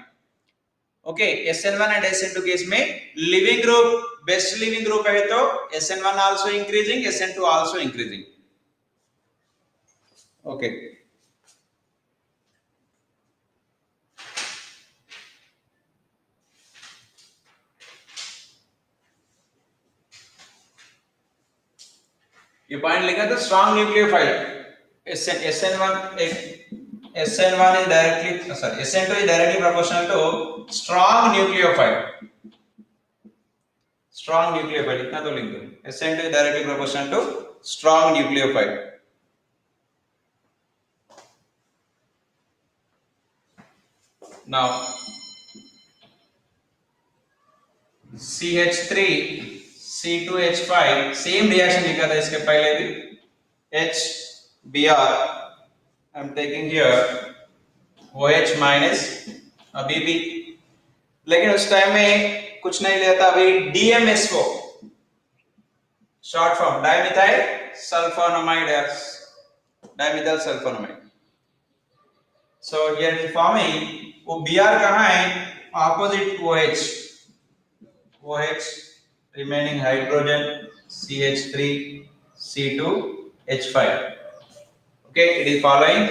Okay, SN1 and SN2 case में leaving group best leaving group है तो SN1 also increasing, SN2 also increasing. Okay, ये point लिखा था strong nucleophile. SN1 is directly, sorry, SN2 is directly proportional to strong nucleophile. Strong nucleophile इतना तो लिख दो, SN2 is directly proportional to strong nucleophile. Now CH3 C2H5 same reaction लिखा था इसके पहले भी, HBr I am taking here OH minus, अभी भी, लेकिन उस टाइम में कुछ नहीं लिया था, अभी DMSO short form dimethyl sulfonamide, dimethyl sulfonamide. So here it is forming, वो Br कहाँ है, opposite OH, OH remaining hydrogen CH3 C2H5. Okay, it is following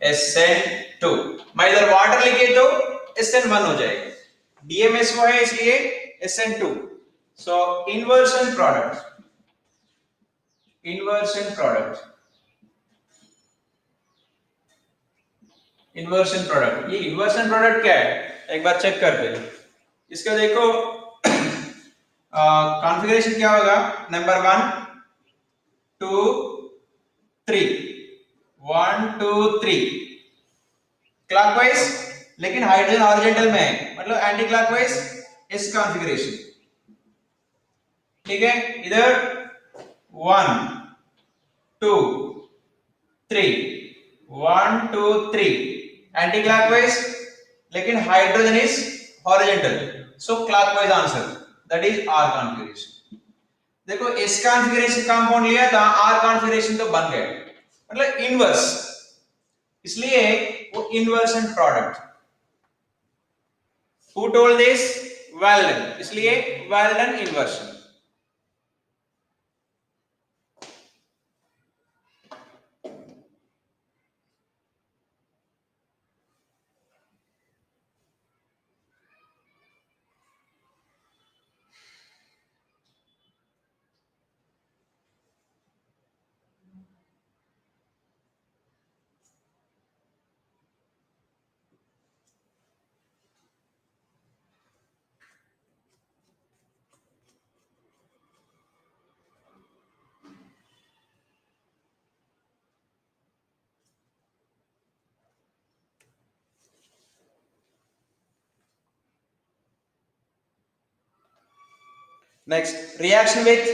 SN2। मैं इधर वाटर लिखे तो SN1 हो जाएगा, DMSO है इसलिए SN2। So inversion product, inversion product, inversion product. ये इन्वर्शन प्रोडक्ट क्या है, एक बार चेक करते हैं। इसका देखो कॉन्फ़िगरेशन क्या होगा, नंबर 1 2 3, 1 2 3 क्लॉकवाइज, लेकिन हाइड्रोजन हॉरिजॉन्टल में है, मतलब एंटी क्लॉकवाइज इस कॉन्फ़िगरेशन, ठीक है। इधर 1 2 3, 1 2 3 एंटी क्लॉकवाइज, लेकिन hydrogen is horizontal, so clockwise answer, that is R configuration. देखो इस कॉन्फ़िगरेशन कंपाउंड लिया था, आर कॉन्फ़िगरेशन तो बन गया, मतलब इनवर्स, इसलिए वो inversion product. Who told this, Walden, इसलिए Walden inversion. Next, reaction with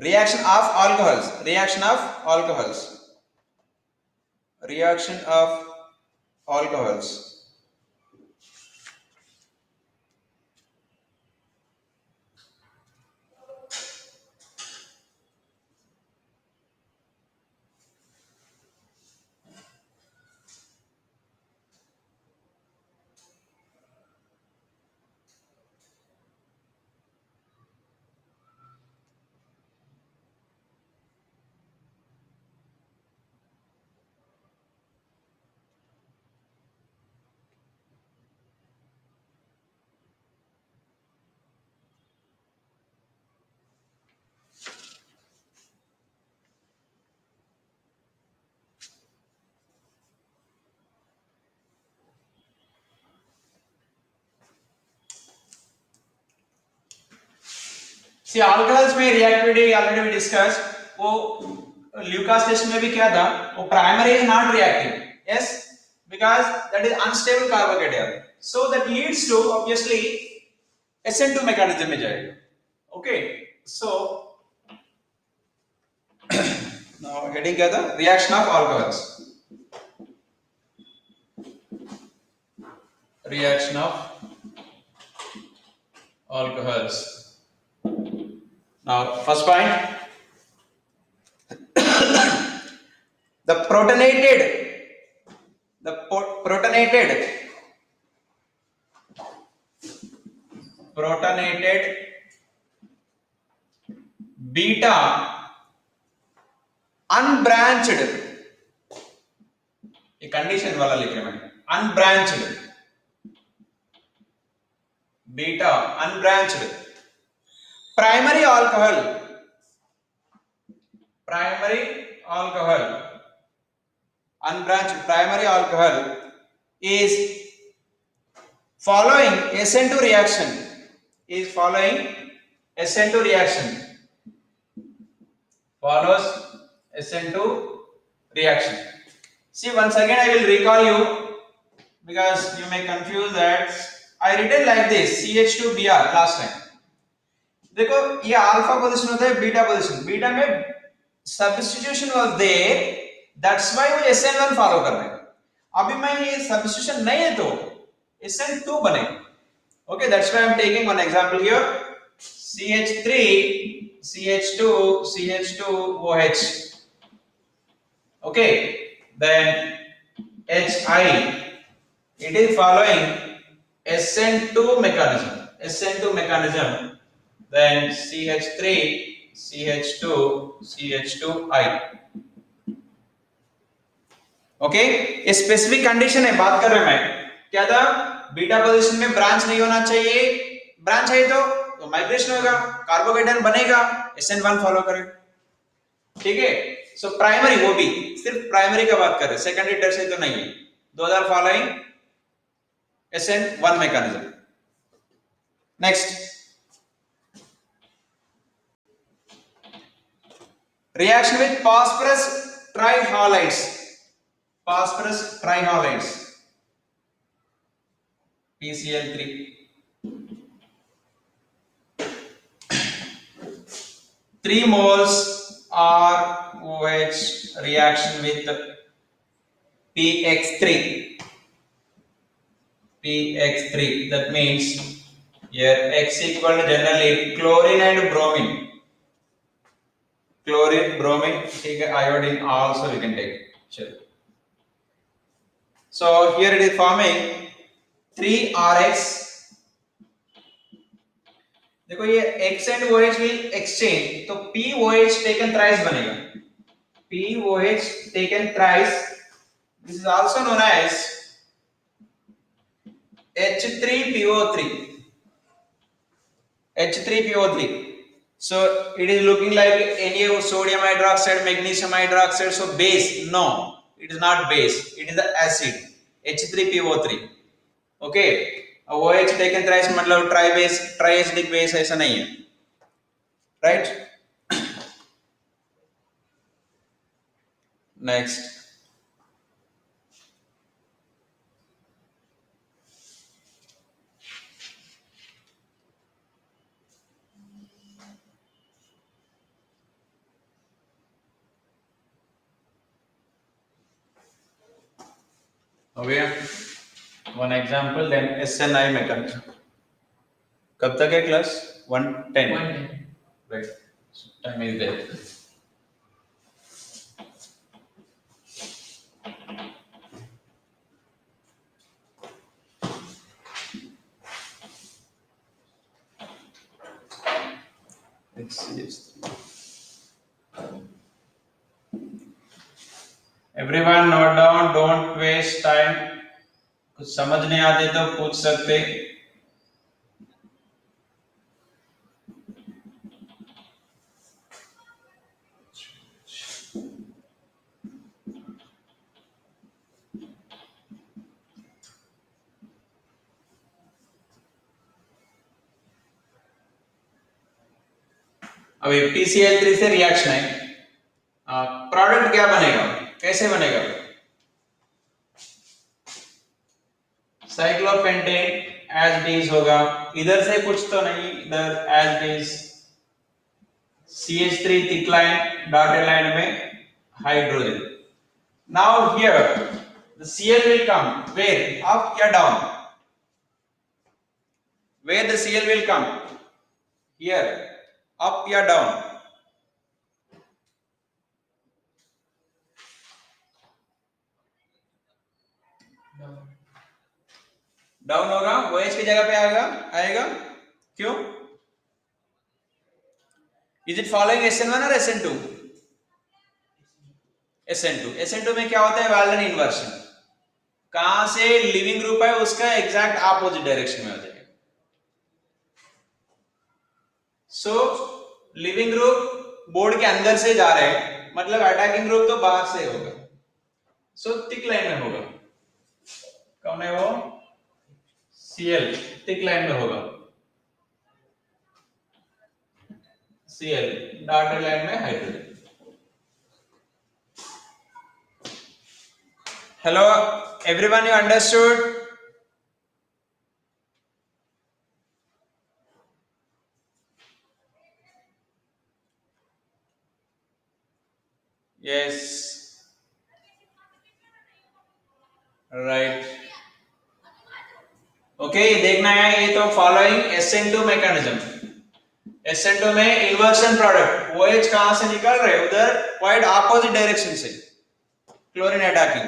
reaction of alcohols, reaction of alcohols, reaction of alcohols. See alcohols में रिएक्टिविटी ऑलरेडी वी डिस्कस, वो ल्यूकास टेस्ट में भी क्या था, वो primary is not reactive, yes, because that is unstable carbocation, so that leads to obviously SN2 mechanism में जाएगा. Okay, so now heading क्या था, reaction of alcohols, reaction of alcohols. Now first point, the protonated beta unbranched, ये condition वाला लिख रहे हैं, unbranched beta unbranched primary alcohol unbranched primary alcohol is following SN2 reaction, follows SN2 reaction. See, once again I will recall you because you may confuse that I written like this CH2Br last time. देखो ये alpha position होता है, beta position, beta में substitution was there, that's why वो SN1 follow कर रहे हैं. अभी मैं ये सब्स्टिट्यूशन नहीं है तो SN2 बनेगा. Okay, that's why I am taking one example here. CH3, CH2, CH2OH. Okay, then HI. It is following SN2 mechanism. Then CH3, CH2, CH2I. Okay, ये स्पेसिफिक कंडीशन है, बात कर रहे हैं मैं क्या था, बीटा पोजीशन में ब्रांच नहीं होना चाहिए, ब्रांच है तो माइग्रेशन होगा, कार्बोकेटायन बनेगा, SN1 फॉलो करेगा. ठीक है, सो प्राइमरी, वो भी सिर्फ प्राइमरी का बात कर रहे हैं, सेकेंडरी टर्शियरी तो नहीं है. 2000 following SN1 mechanism. Next, reaction with phosphorus trihalides, PCl3. Three moles ROH reaction with PX3. That means here X equal to generally chlorine and bromine. Chlorine, bromine, take iodine also we can take. Sure. So here it is forming 3RX. देखो ये X and OH will exchange, तो POH taken thrice बनेगा. POH taken thrice. This is also known as H3PO3. H3PO3. So it is looking like any sodium hydroxide, magnesium hydroxide. So base? No, it is not base. It is the acid. H3PO3. Okay. OH taken thrice मतलब triacidic base ऐसा नहीं है, right? Next. Okay, one example, then SNI mechanism. कब तक है class? 110. Right. So time is there. Everyone note down, don't waste time. कुछ समझ नहीं आते तो पूछ सकते. अभी PCl3 से रिएक्शन है, प्रोडक्ट क्या बनेगा, कैसे बनेगा? साइक्लोपेंटेन एज इट इज होगा, इधर से कुछ तो नहीं, इधर as it is CH3 thick line, dotted line में hydrogen. Now here the Cl will come where, up or down? Where the Cl will come? Here, up or down? Down होगा, OH की जगह पे आएगा, आएगा. क्यों? Is it following SN1 or SN2? SN2. SN2 में क्या होता है? Whalen inversion. कहां से लिविंग ग्रुप है उसका एग्जैक्ट अपोजिट डायरेक्शन में हो जाएगा. सो लिविंग ग्रुप बोर्ड के अंदर से जा रहे हैं, मतलब अटैकिंग ग्रुप तो बाहर से होगा. सो थिक लाइन में होगा. कौन है वो? Cl थिक लाइन में होगा. Cl डॉटेड लाइन में hydrogen. Hello everyone, you understood? Yes, right. Okay, देखना है ये तो फॉलोइंग SN2 मैकेनिज्म. SN2 में इन्वर्शन प्रोडक्ट OH कहां से निकल रहे, उधर क्वाइट ऑपोजिट डायरेक्शन से chlorine attacking.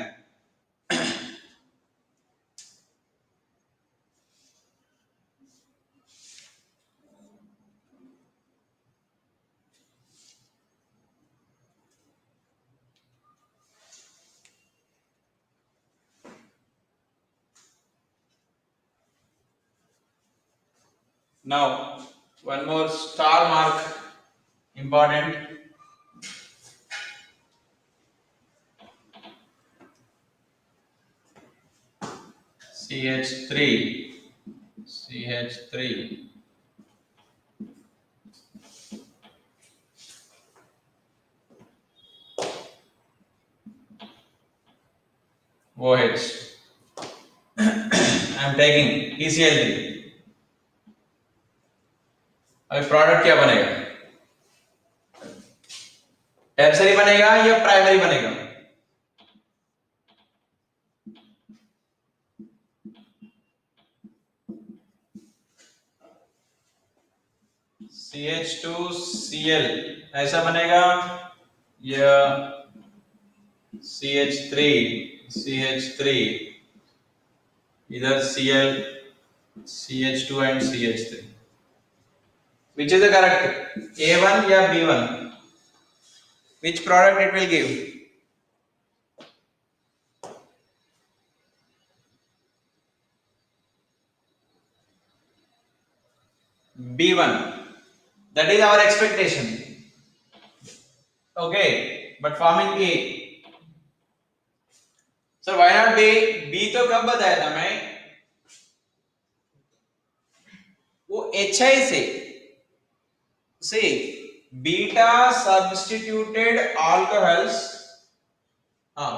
Now one more star mark important. CH3 OH. I am taking PCl3. अभी प्रोडक्ट क्या बनेगा? टर्सरी बनेगा या प्राइमरी बनेगा? CH2Cl ऐसा बनेगा या CH3 इधर Cl CH2 and CH3. Which is the correct? A1 या B1? Which product it will give? B1. That is our expectation. Okay, but forming A. So why not B? B तो कब बताया था मैं? वो HI से beta substituted alcohols.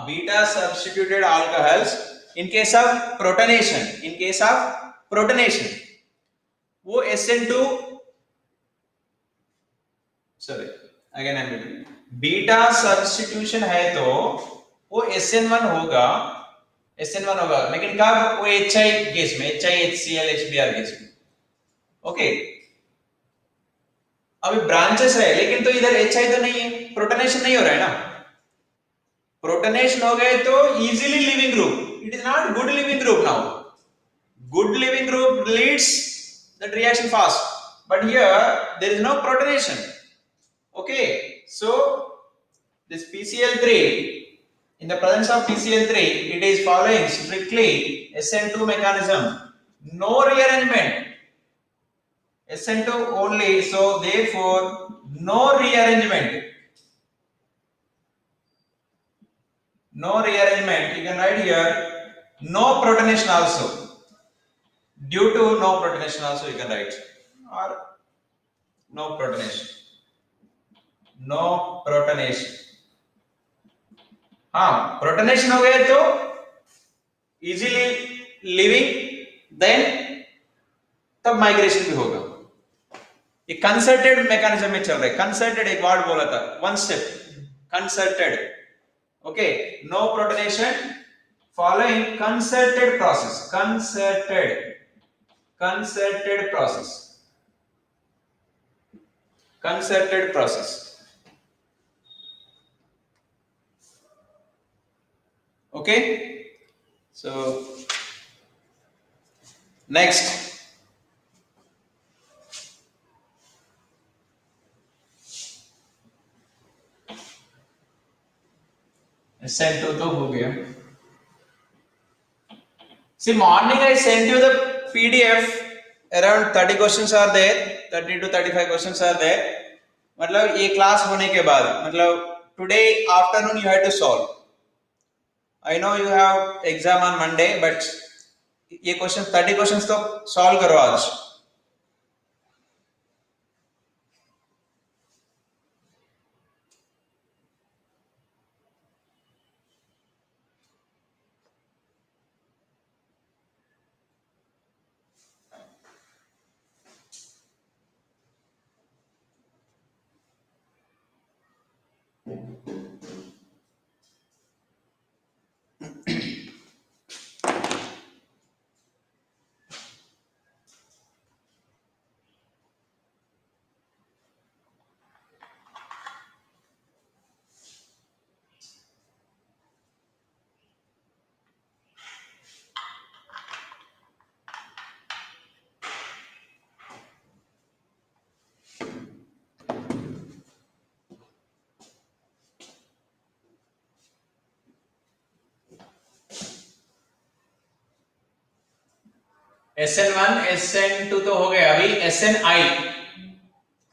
Beta substituted alcohols in case of protonation. वो SN2, sorry again I'm repeating, beta substitution है तो वो SN1 होगा, लेकिन कब? वो HI केस में, HCl HBr केस में. ओके, अभी ब्रांचेस है लेकिन तो इधर HI तो नहीं है, प्रोटोनेशन नहीं हो रहा है ना. प्रोटोनेशन हो गए तो easily leaving group. It is not good leaving group. Now good living group leads that reaction fast, but here there is no protonation. Okay, so this PCl3, in the presence of PCl3, it is following strictly SN2 mechanism, no rearrangement, SN2 only, so therefore no rearrangement. You can write here no protonation also. Due to no protonation also you can write, or no protonation. No protonation. हाँ, protonation हो गया तो easily leaving, then तब migration भी होगा. ये concerted mechanism में चल रहा है. कंसर्टेड एक वर्ड बोला था, one step, concerted. Okay, no protonation following concerted process. Concerted process. Concerted process. Okay, so next, send to हो गया. See, morning I sent you the PDF. Around 30 questions are there. 30 to 35 questions are there. मतलब ये class होने के बाद, मतलब today afternoon you had to solve. I know you have exam on Monday, but ये question 30 questions तो solve करो आज. SN1 SN2 तो हो गया. अभी SNI,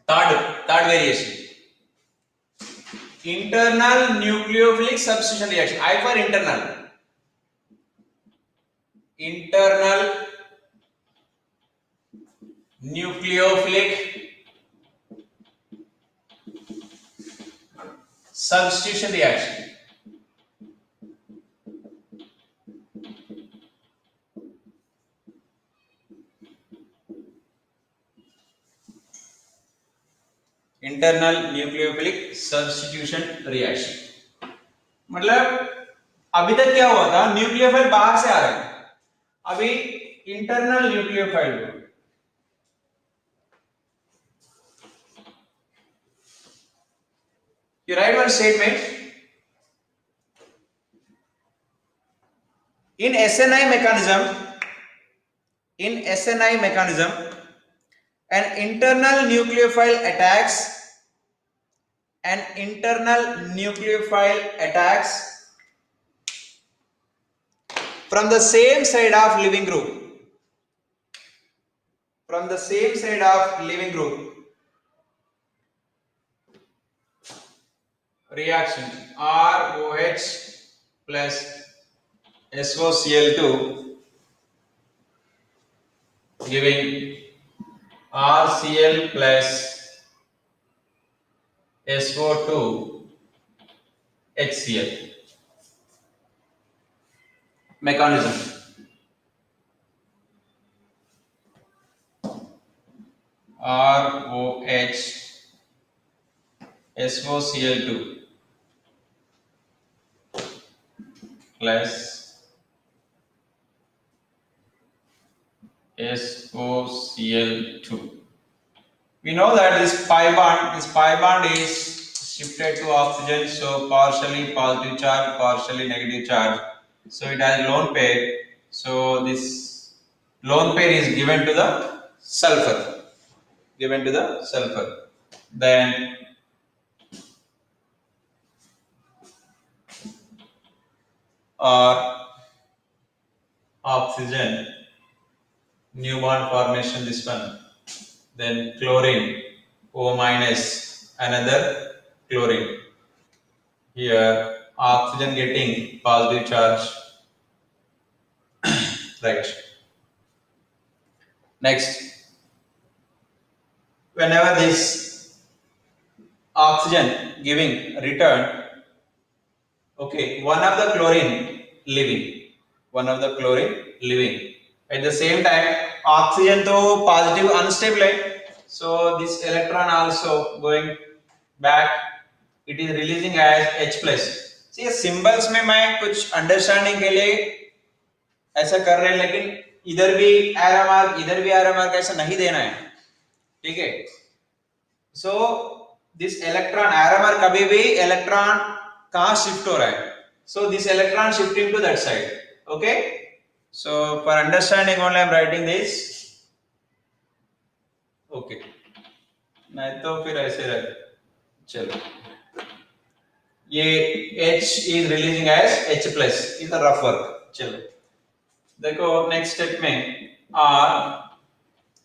third variation, internal nucleophilic substitution reaction. I for internal nucleophilic substitution reaction. Internal nucleophilic substitution reaction मतलब अभी तक क्या हुआ था, न्यूक्लियोफाइल बाहर से आ रहे हैं, अभी internal nucleophile. You write one statement. In SNI mechanism, an internal nucleophile attacks from the same side of living group. Reaction ROH plus SOCl2 giving RCl plus SO2 HCl. Mechanism. ROH SOCl2 plus SOCl2. We know that this pi bond is shifted to oxygen, so partially positive charge, partially negative charge. So it has lone pair. So this lone pair is given to the sulfur. Then oxygen, new bond formation, this one. Then chlorine, O minus, another chlorine. Here oxygen getting positive charge. Right. Next, whenever this oxygen giving return. Okay, one of the chlorine leaving, one of the chlorine leaving. At the same time, oxygen to positive unstable है, so this electron also going back. It is releasing as H plus. See symbols में मैं कुछ understanding के लिए ऐसा कर रहे हैं, लेकिन इधर भी एरो मार्क इधर भी एरो मार्क ऐसा नहीं देना है, ठीक है. So this electron arrow mark कभी भी इलेक्ट्रॉन कहां शिफ्ट हो रहा है, so this electron shifting to that side. Okay, so for understanding only I am writing this. Okay, नहीं तो फिर ऐसे रहे. चलो, ये H is releasing as H plus is the rough work. चलो देखो नेक्स्ट स्टेप में R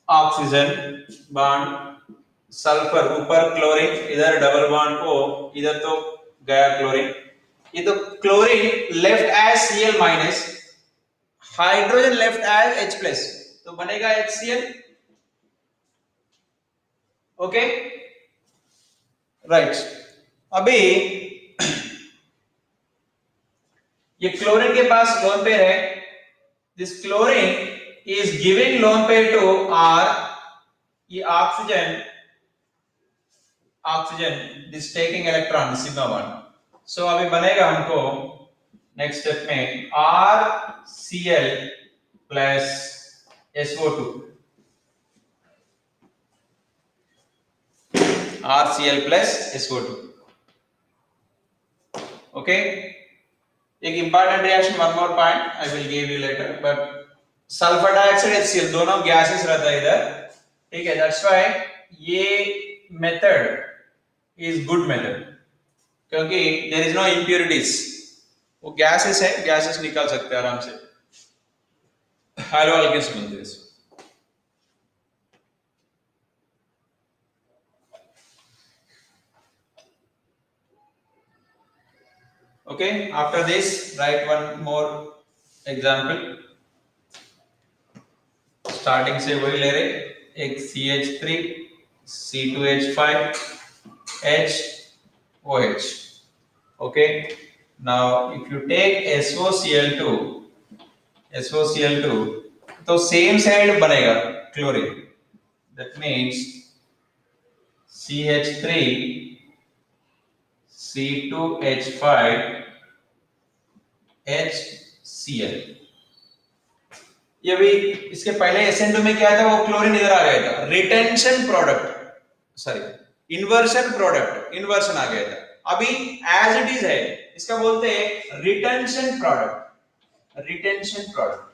ऑक्सीजन बॉन्ड सल्फर ऊपर क्लोरीन, इधर डबल बॉन्ड O, इधर तो गया क्लोरीन. ये तो chlorine left as Cl minus, hydrogen left as H plus, तो बनेगा HCl. Okay right. अभी ये क्लोरीन के पास लोन पेयर है. This chlorine is giving lone pair to R. ये oxygen this taking electron sigma bond. So अभी बनेगा हमको नेक्स्ट स्टेप में RCl plus SO2. RCl plus SO2. Okay, एक important reaction, one more point I will give you later, but sulphur dioxide HCl दोनों gases रहता है इधर, ठीक है. दैट्स व्हाई ये मेथड इज गुड मेथड, क्योंकि देयर इज नो इम्प्योरिटीज. वो गैसेस है, गैसेस निकाल सकते हैं आराम से. हाइड्रो अल्केन्स बनते हैं. Okay, after this write one more example. Starting से वही ले रहे, एक CH3 C2H5 HOH. okay, now if you take SOCl2 तो सेम साइड बनेगा chlorine. that means CH3 C2H5 HCl. ये भी इसके पहले SN2 में क्या था, वो क्लोरीन इधर आ गया था, retention product, sorry inversion product, inversion आ गया था. अभी एज इट इज है, इसका बोलते हैं retention product, retention product.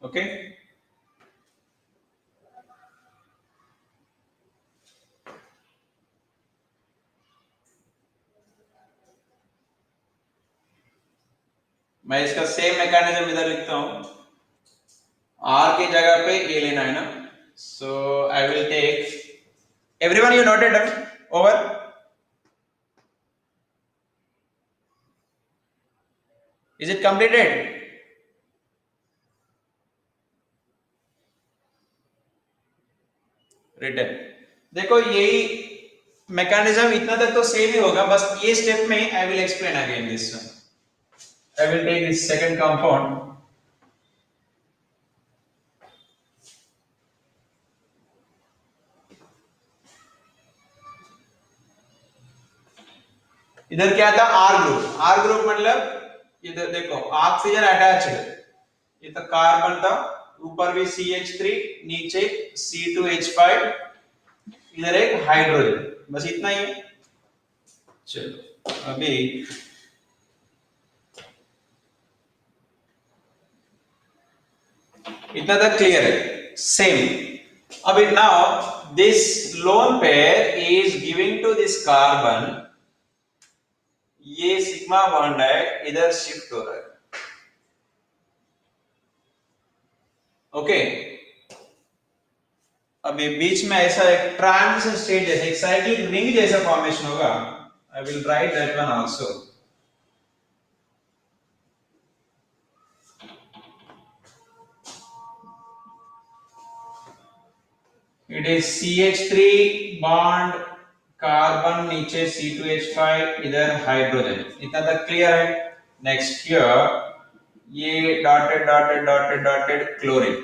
Okay, मैं इसका सेम मैकेनिज्म इधर लिखता हूं. R की जगह पे A लेना है ना, so I will take, everyone you noted over. Is it completed? Return. देखो यही मैकेनिज्म इतना तक तो सेम ही होगा, बस ये स्टेप में I will explain again this one. I will take this second compound. इधर क्या था, आर ग्रुप. आर ग्रुप मतलब इधर देखो ऑक्सीजन अटैच्ड, ये तो कार्बन था, ऊपर भी CH3, नीचे C2H5, इधर एक हाइड्रोजन, बस इतना ही. चलो अभी इतना तक क्लियर है, सेम. अभी now this lone pair is giving to this carbon, ये सिग्मा बॉन्ड है, इधर शिफ्ट हो रहा है. ओके, अभी बीच में ऐसा एक ट्रांजिशन स्टेट जैसा एक साइक्लिक रिंग जैसा फॉर्मेशन होगा. I will write that one also. It is CH3 bond carbon नीचे C2H5 इधर हाइड्रोजन. इतना तक क्लियर है. नेक्स्ट हियर ये dotted dotted dotted dotted chlorine.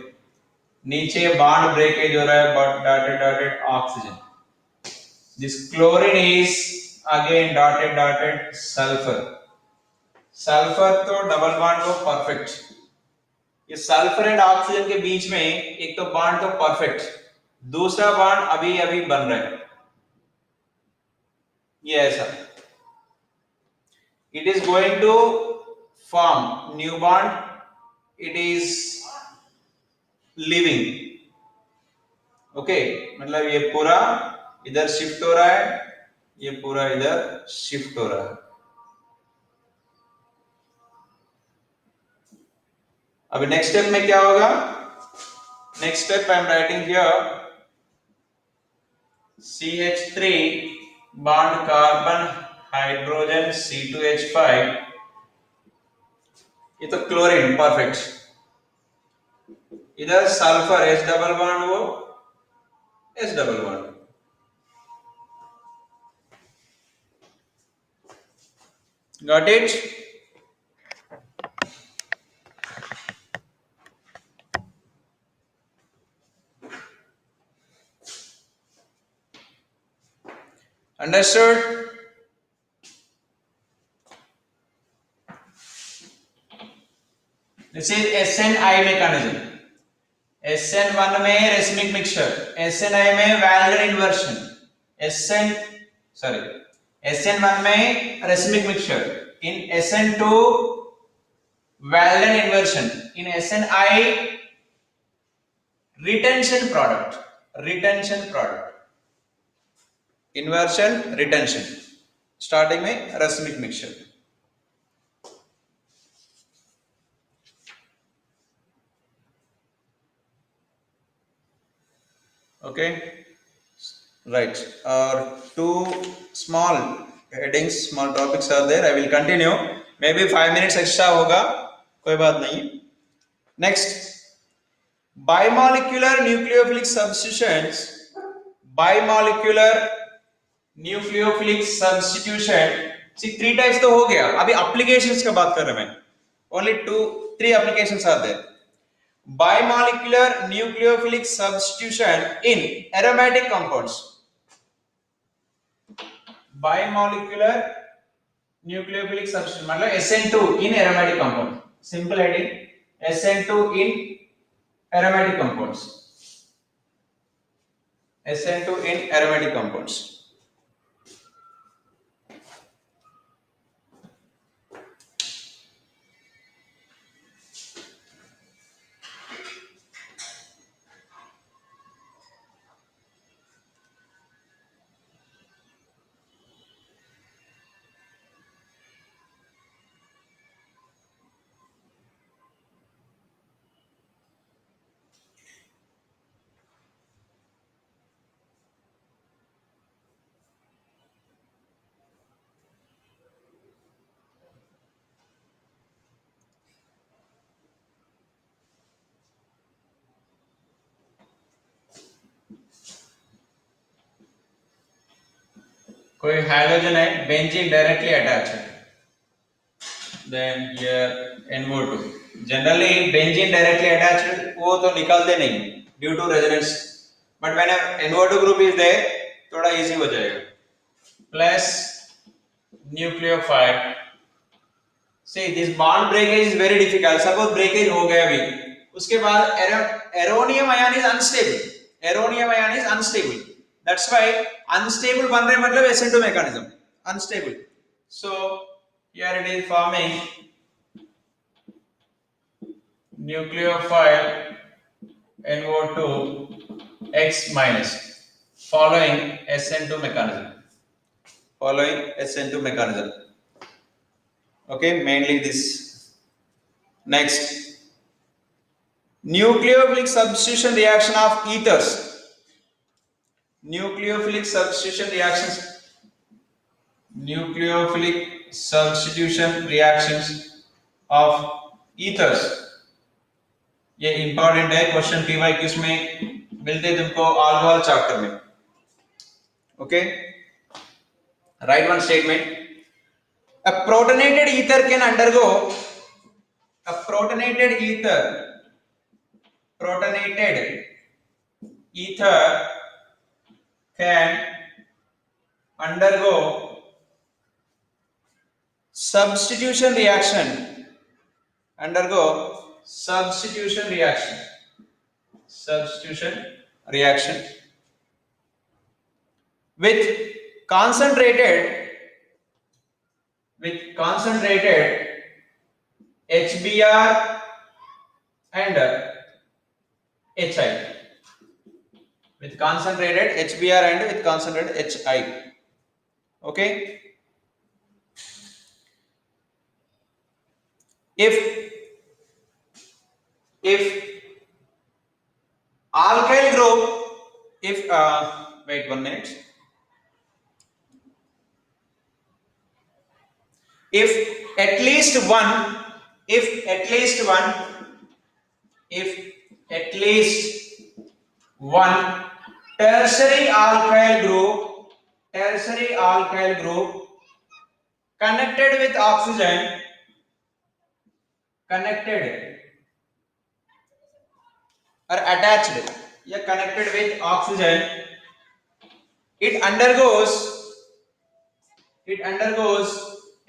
नीचे बॉन्ड ब्रेकेज हो रहा है but dotted dotted oxygen. This chlorine is again dotted dotted sulphur. Sulphur तो डबल बॉन्ड हो परफेक्ट. ये सल्फर एंड ऑक्सीजन के बीच में एक तो बॉन्ड तो परफेक्ट, दूसरा बॉन्ड अभी अभी बन रहा है. ये ऐसा it is going to form new bond. It is living. Okay मतलब ये पूरा इधर शिफ्ट हो रहा है, ये पूरा इधर शिफ्ट हो रहा है. अभी नेक्स्ट स्टेप में क्या होगा? Next step I am writing here CH3 bond carbon hydrogen C2H5. ये तो क्लोरीन परफेक्ट. इधर सल्फर H डबल बॉन्ड वो H double bond. Got it? Understood? This is SNI mechanism. SN1 में रेसिमिक मिक्सचर, SNI में वैलेंट inversion. SN1 में racemic mixture, in SN2 वैलेंट inversion, in SNI retention product. Inversion, retention. Starting में racemic mixture. Okay, right. Two small headings, small topics are there. I will continue. Maybe 5 minutes extra होगा, कोई बात नहीं. Next, bimolecular nucleophilic substitutions. Bimolecular nucleophilic substitution. See, 3 types तो हो गया. अभी applications का बात कर रहे हैं. Only 3 applications are there. Bimolecular nucleophilic substitution in aromatic compounds. Bimolecular nucleophilic substitution मतलब SN2 in aromatic compound. Simple heading, SN2 in aromatic compounds. SN2 in aromatic compounds. कोई हाइड्रोजन है, benzene directly attached. Then here NO2. Generally benzene directly attached वो तो निकालते नहीं due to resonance. But when NO2 group is there, थोड़ा easy हो जाएगा. Plus nucleophile. See, this bond breakage is very difficult. Suppose breakage हो गया अभी, उसके बाद एरोनियम ion is unstable. Aeronium ion is unstable. That's why unstable बन रहे मतलब SN2 mechanism. Unstable. So here it is forming nucleophile NO2 X minus following SN2 mechanism. Okay, mainly this. Next, nucleophilic substitution reaction of ethers. nucleophilic substitution reactions, nucleophilic substitution reactions of ethers. ये important है, question PYQs में मिलते हैं तुमको alcohol chapter में. Okay, right one statement. A protonated ether can undergo a protonated ether can undergo substitution reaction with concentrated HBr and HI, with concentrated HBr and with concentrated HI. Okay, if alkyl group, if wait 1 minute, if at least one tertiary alkyl group connected with oxygen, or attached या connected with oxygen, it undergoes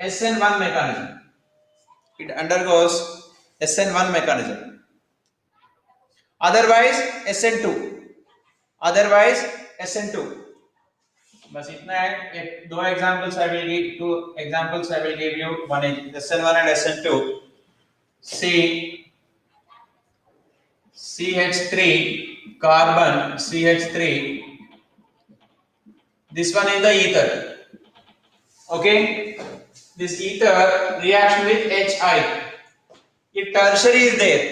SN1 mechanism. Otherwise SN2. बस इतना है. दो examples I will give you. One is SN1 and SN2. CH3 carbon, CH3. This one is the ether. Okay, this ether reacts with HI. If tertiary is there,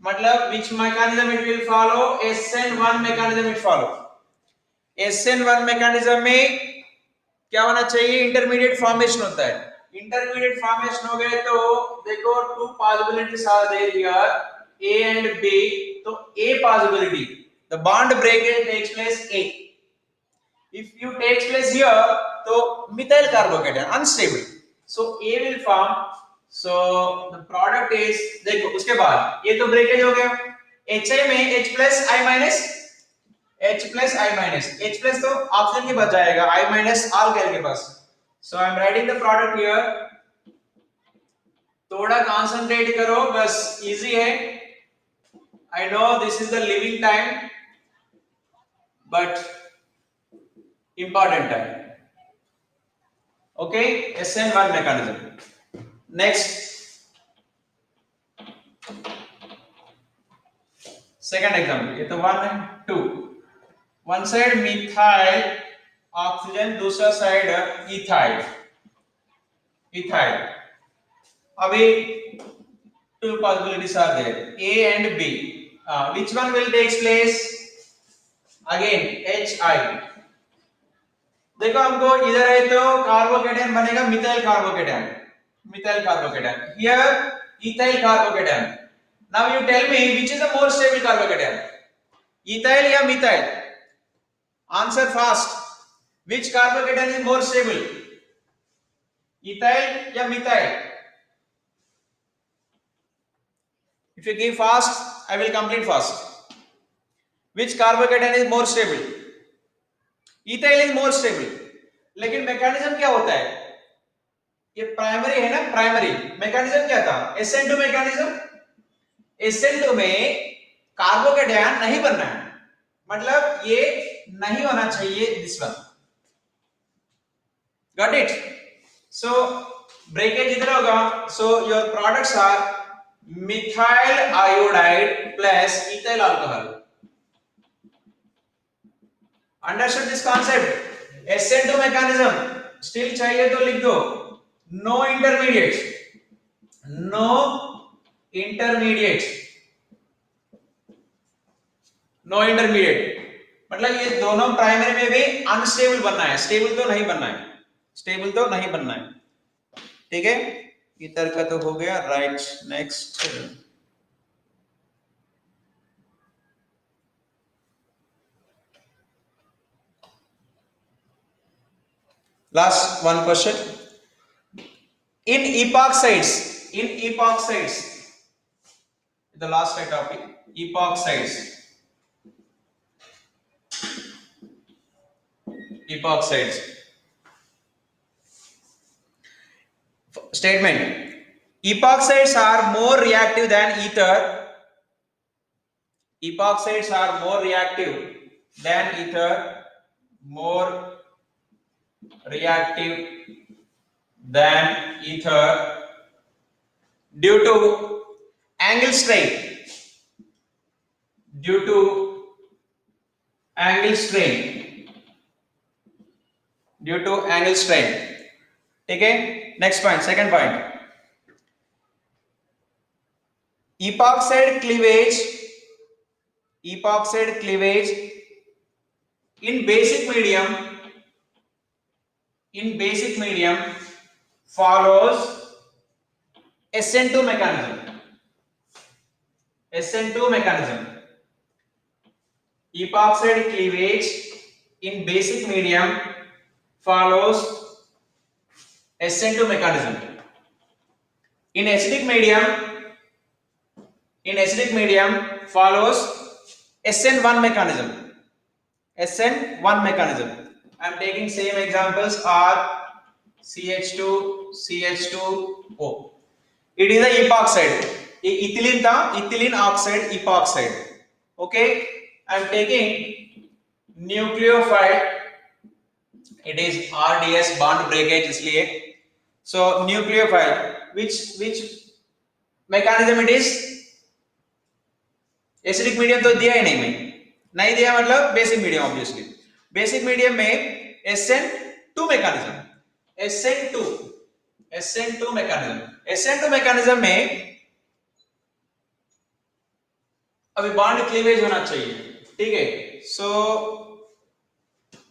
मतलब which mechanism it will follow? SN1 mechanism it follow. SN1 mechanism में क्या होना चाहिए? Intermediate formation होता है. Intermediate formation हो गए तो देखो two possibilities are there here, A and B. तो A possibility, the bond breakage takes place A. If you takes place here, तो methyl carbocation unstable, so A will form. So the product is, देखो उसके बाद ये तो breakage हो गया. HI में H plus I minus, H plus तो ऑक्सीजन के बच जाएगा, I minus alkyl के पास. So I am writing the product here. थोड़ा concentrate करो, बस easy है. I know this is the living time, but important time. Okay, SN1 mechanism. Next, second example. ये तो 1 है. 2. One side methyl oxygen, दूसरा side ethyl. अभी two possibilities are there, A and B. Which one will take place? Again HI. देखो हमको इधर है तो कार्बोकेटायन बनेगा methyl carbocation. Here ethyl carbocation. Now you tell me which is the more stable carbocation, ethyl या methyl? Answer fast. Which carbocation is more stable, ethyl या methyl? If you give fast, I will complete fast. Which carbocation is more stable? Ethyl is more stable. लेकिन mechanism क्या होता है? ये primary है ना, primary mechanism क्या था? SN2 mechanism. SN2 में कार्बोकेटायन नहीं बनना है, मतलब ये नहीं होना चाहिए. This one. Got it? So breakage इधर होगा. So your products are methyl iodide plus ethyl alcohol. Understood this concept? SN2 mechanism. Still चाहिए तो लिख दो. No intermediate. मतलब ये दोनों प्राइमरी में भी अनस्टेबल बनना है, स्टेबल तो नहीं बनना है, स्टेबल तो नहीं बनना है, ठीक है। इधर का तो हो गया, right. Next last one question, in epoxides, the last topic, epoxides statement, epoxides are more reactive than ether, epoxides are more reactive than ether, more reactive than ether due to angle strain, due to angle strain, due to angle strain, ठीक है। Next point, second point, epoxide cleavage, epoxide cleavage in basic medium follows SN2 mechanism, SN2 mechanism, epoxide cleavage in basic medium follows SN2 mechanism. In acidic medium follows SN1 mechanism, SN1 mechanism. I am taking same examples are CH2, CH2O. It is a epoxide. Ethylene था, ethylene oxide, epoxide. Okay. I am taking nucleophile. It is RDS, bond breakage इसलिए. So nucleophile, which mechanism it is? Acidic medium तो दिया ही नहीं दिया, मतलब basic medium, obviously basic medium में SN2 mechanism, SN2 mechanism में अभी बॉन्ड क्लीवेज होना चाहिए, ठीक है। So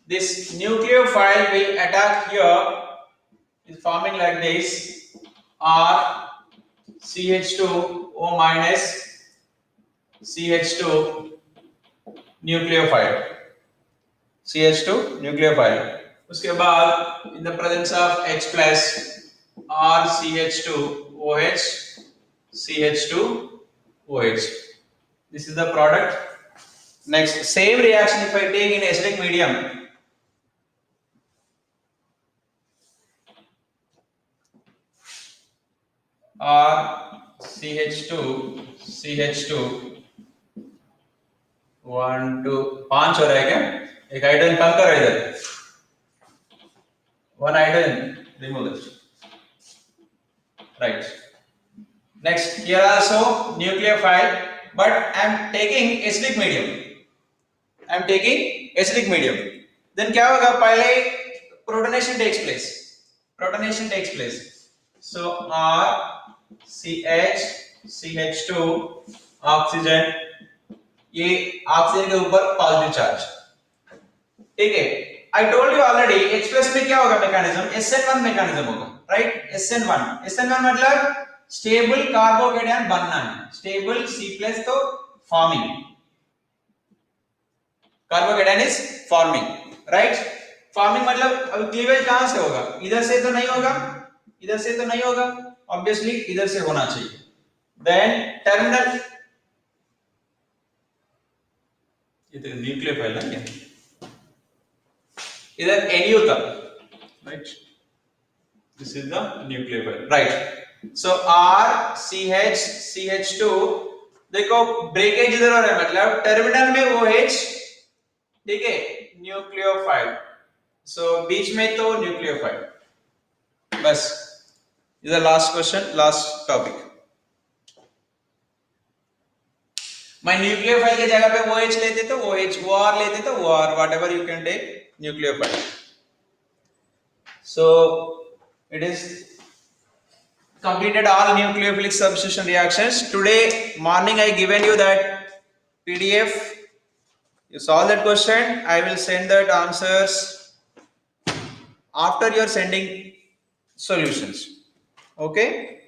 this nucleophile will attack here, is forming like this, R CH2O minus CH2 nucleophile, CH2 nucleophile. उसके बाद in the presence of H plus R CH2 OH, CH2 OH. This is the product. Next, same reaction if I take in acidic medium. R CH2 CH2 1 2 5 हो रहा है क्या? एक hydrogen कम करो इधर, 1 hydrogen remove it, right. Next, here also nucleophile, but I am taking acidic medium, then क्या होगा, पहले protonation takes place, so R CH CH2 oxygen, ये ऑक्सीजन के ऊपर पॉजिटिव चार्ज, ठीक है। I told you already H plus में क्या होगा मैकेनिज्म, SN1 मैकेनिज्म होगा, राइट। SN1 मतलब स्टेबल कार्बोकेटायन बनना है, स्टेबल C प्लस तो forming, carbocation is forming, right. Forming मतलब अब क्लीवेज कहां से होगा, इधर से तो नहीं होगा, ऑब्वियसली इधर से होना चाहिए। देन टर्मिनल, ये तो न्यूक्लियोफाइल है क्या, इधर NU तक, right, this is the nucleophile, right. So R CH CH2, देखो ब्रेकेज इधर हो रहा है, मतलब टर्मिनल में OH, ठीक है, न्यूक्लियोफाइल, सो बीच में तो न्यूक्लियोफाइल, बस। Is the last question, last topic. मैं न्यूक्लियोफाइल के जगह पे OH लेते तो OH, OR लेते तो OR, whatever you can take nucleophile. So it is completed all nucleophilic substitution reactions. Today morning I given you that PDF You solve that question. I will send that answers after you're sending solutions. Okay.